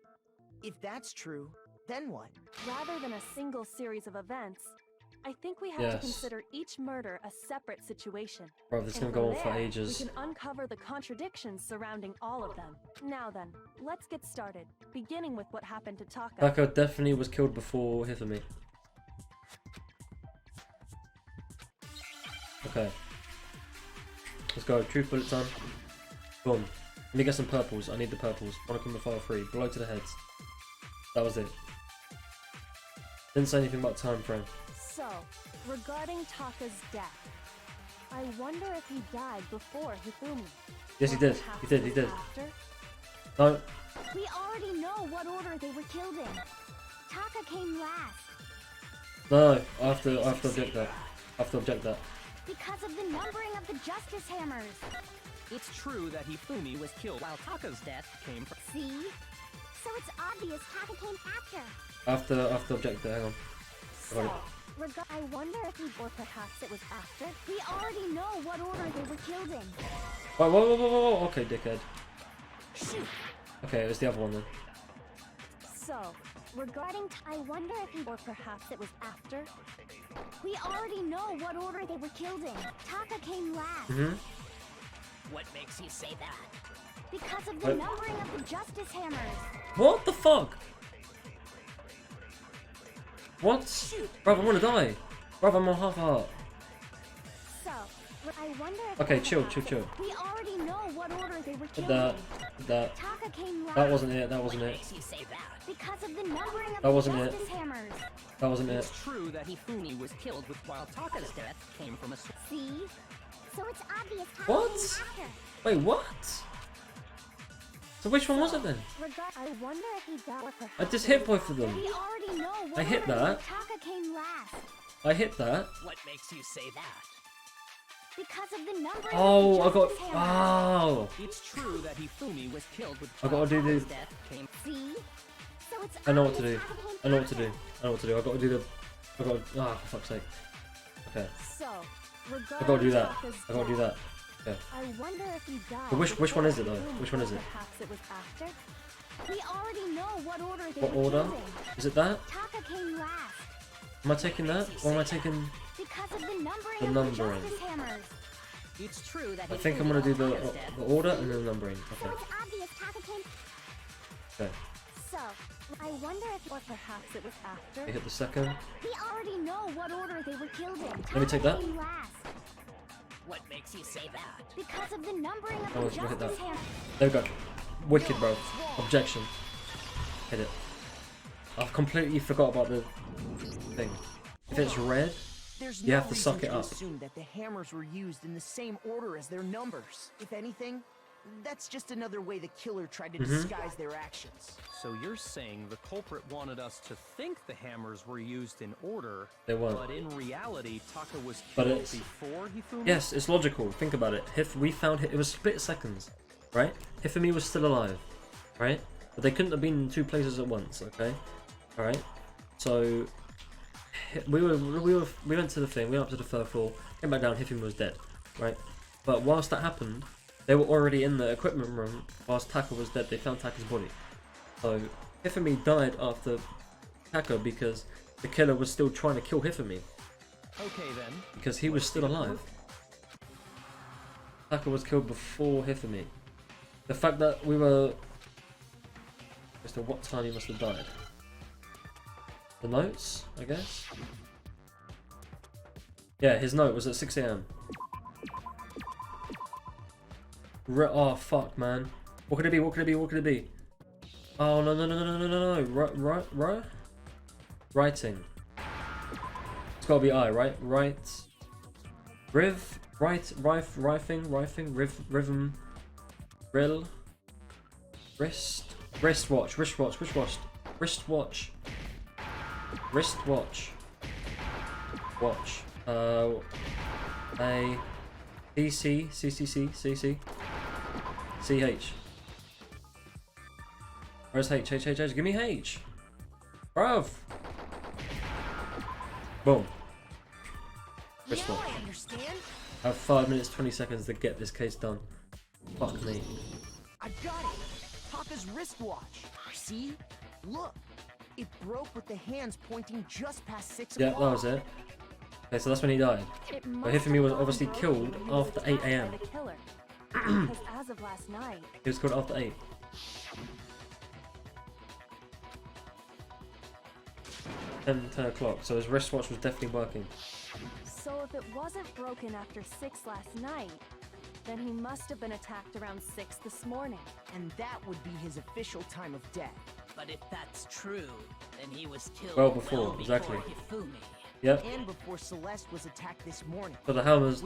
if that's true, then what? Rather than a single series of events, I think we have to Yes. consider each murder a separate situation. Bro, this is And gonna go from on for there, ages. We can uncover the contradictions surrounding all of them. Now then, let's get started, beginning with what happened to Taka. Taka definitely was killed before Hifumi. Okay. Let's go. Truth bullet time. Boom. Let me get some purples. I need the purples. Monokuma file 3. Blow to the heads. That was it. Didn't say anything about time frame. So, regarding Taka's death, I wonder if he died before Hifumi. Yes, he did. He did. He did. After? No. We already know what order they were killed in. Taka came last. No. I have to object that. I have to object that. Because of the numbering of the Justice Hammers. It's true that Hifumi was killed while Taka's death came from. See? So it's obvious Taka came after. I have to object that. Hang on. I got it. I wonder if he, or perhaps it was after. We already know what order they were killed in. Wait, whoa. Okay, dickhead. Shoot. Okay, it was the other one then. So, regarding I wonder if he, or perhaps it was after. We already know what order they were killed in. Taka came last. What makes you say that? Because of the numbering of the Justice Hammers. What the fuck? What? Bruv, I'm gonna die. Bruv, I'm on half a heart. So, I wonder if Okay, chill. we already know what order they were killed That. Taka came last. That wasn't it. That wasn't it. Makes you say that? Because of the numbering of That the wasn't it. Justice Hammers. That wasn't it. It's true that Hifumi was killed while Taka's death came from a. See? So it's obvious Taka What? came after. Wait, what? So which one was it then? I wonder if he died, or perhaps I just hit both of them. We already know what I hit order that. Taka came last. I hit that. What makes you say that? Because of the numbering Oh, I of the got. Justice Hammers. Oh. It's true that Hifumi was killed with. I gotta do Taka's the. death came. See? So it's I know what to do. obvious Taka came I know what to after. do. I know what to do. I gotta do the. I gotta. Ah, for fuck's sake. Okay. So, I gotta do that. Taka's I gotta do death, that. Okay. I wonder if he died. But which one is it though? before Which one is it? Perhaps it was after. We already know what order they What were order? killed in. Is it that? Taka came last. Am I taking that? Or am I taking? Because of the numbering The of numbering. the Justice Hammers. It's true that I think I'm gonna do the Taka's death order and then numbering. So Okay. it's obvious Taka came. Okay. So, I wonder if, or perhaps it was after. We hit the second. we already know what order they were killed in. Let me take that. Came last. What makes you say that? Because of the numbering of Oh, the we'll hit that. Justice Hammers. There we go. Wicked, bro. Objection. Hit it. I've completely forgot about the thing. If it's red, There's you no have to suck reason it to up. assume that the hammers were used in the same order as their numbers. If anything, that's just another way the killer tried to disguise their actions. So you're saying the culprit wanted us to think the hammers were used in order, They weren't. but in reality, Taka was But killed it's- before Hifumi? Yes, it's logical. Think about it. We found it was split seconds, right? Hifumi was still alive, right? But they couldn't have been in two places at once. Okay, all right. So we went to the thing. We went up to the third floor. Came back down. Hifumi was dead, right? But whilst that happened, they were already in the equipment room. Whilst Taka was dead, they found Taka's body. So Hifumi died after Taka because the killer was still trying to kill Hifumi Okay then. because he was still alive. Taka was killed before Hifumi. The fact that we were... as to what time he must have died. The notes, I guess? Yeah, his note was at 6 AM. Oh, fuck, man. What could it be? What could it be? What could it be? Oh, no. Writing. It's gotta be I, right? Rifing, rhythm, rill, wristwatch, watch, a, CC, CH. Where's H? Give me H. Bruv. Boom. Yeah, Wristwatch. I understand. I have 5 minutes 20 seconds to get this case done. Fuck me. I got it. Taka's wristwatch. See? Look. It broke with the hands pointing just past 6 Yeah, o'clock. that was it. Okay, so that's when he died. It But must Hifumi have was gone obviously broken killed when he was after 8 attacked by AM. the killer. Because as of last night, He was killed after 8. 10 o'clock, so his wristwatch was definitely working. so if it wasn't broken after 6 last night, Then he must have been attacked around 6 this morning. And that would be his official time of death. But if that's true, then he was killed Well before, exactly. Hifumi. Yep. And before Celeste was attacked this morning. But the hammers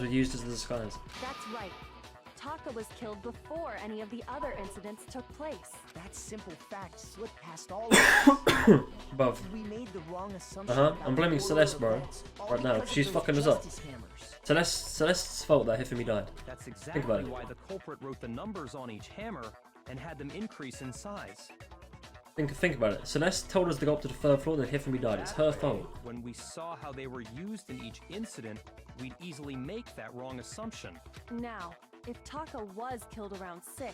were used as a disguise. That's right. Taka was killed before any of the other incidents took place. That simple fact slipped past all of us. Above. We made the wrong assumption. I'm blaming Celeste, bro. Right now, she's fucking us up. Celeste's fault that Hifumi died. That's Think about exactly it. why the culprit wrote the numbers on each hammer and had them increase in size. Think about it. Celeste told us to go up to the 3rd floor, then Hifumi died. It's her fault. When we saw how they were used in each incident, we'd easily make that wrong assumption. Now, if Taka was killed around 6,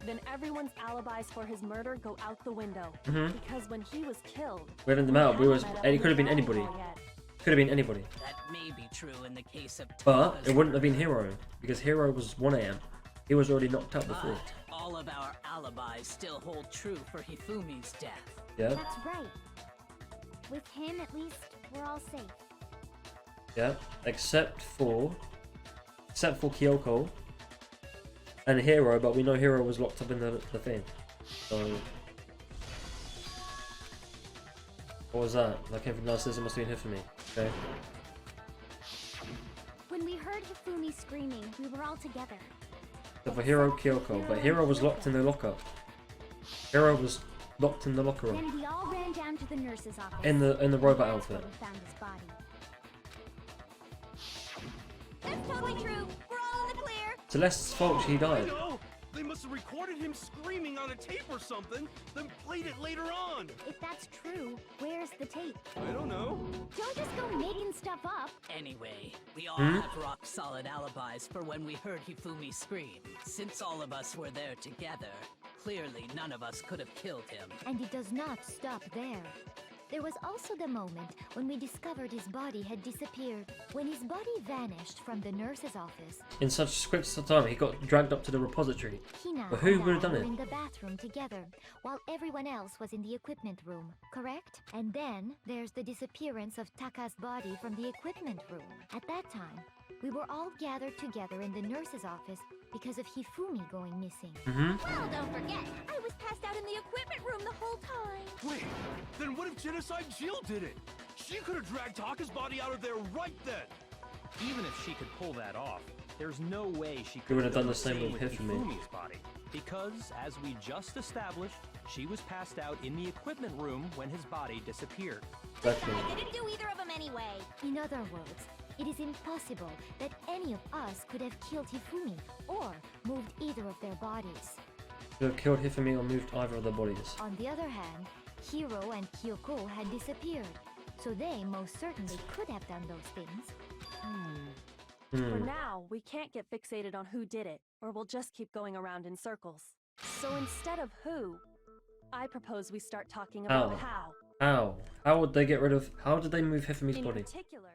then everyone's alibis for his murder go out the window. Because when he was killed, We hadn't them out. It could have been anybody. Yet. Could have been anybody. That may be true in the case of But Taka's it wouldn't have been Hero, because Hero was 1 AM. He was already knocked out before. But all of our alibis still hold true for Hifumi's death. Yeah, That's right. With him, at least, we're all safe. yeah. Except for Kyoko and Hero, but we know Hero was locked up in the thing. So what was that? That came from downstairs. It must have been Hifumi. Okay. When we heard Hifumi screaming, we were all together. So for Hero, Kyoko, but Hero was locked in the lockup. Hero was locked in the locker room. Then we all ran down to the nurse's office. In the robot That's where outfit. we found his body. That's totally true. We're all in the clear. Celeste's fault she died. No! They must have recorded him screaming on a tape or something, then played it later on! If that's true, where's the tape? I don't know. Don't just go making stuff up. Anyway, we all have rock-solid alibis for when we heard Hifumi scream. Since all of us were there together, clearly none of us could have killed him. And it does not stop there. There was also the moment when we discovered his body had disappeared. When his body vanished from the nurse's office, In such quick time, he got dragged up to the repository. Hina But who and would have I done were it? in the bathroom together, while everyone else was in the equipment room, correct? And then there's the disappearance of Taka's body from the equipment room. At that time, we were all gathered together in the nurse's office because of Hifumi going missing. Well, don't forget, I was passed out in the equipment room the whole time. Wait, then what if Genocide Jill did it? She could have dragged Taka's body out of there right then! Even if she could pull that off, there's no way she You could would have done the same with Hifumi. Hifumi's body. Because, as we just established, she was passed out in the equipment room when his body disappeared. Exactly. I didn't do either of them anyway. In other words, it is impossible that any of us could have killed Hifumi or moved either of their bodies. Could have killed Hifumi or moved either of their bodies. On the other hand, Hiro and Kyoko had disappeared, so they most certainly could have done those things. For now, we can't get fixated on who did it, or we'll just keep going around in circles. So instead of who, I propose we start talking about how. How? How would they get rid of... How did they move Hifumi's In body? particular,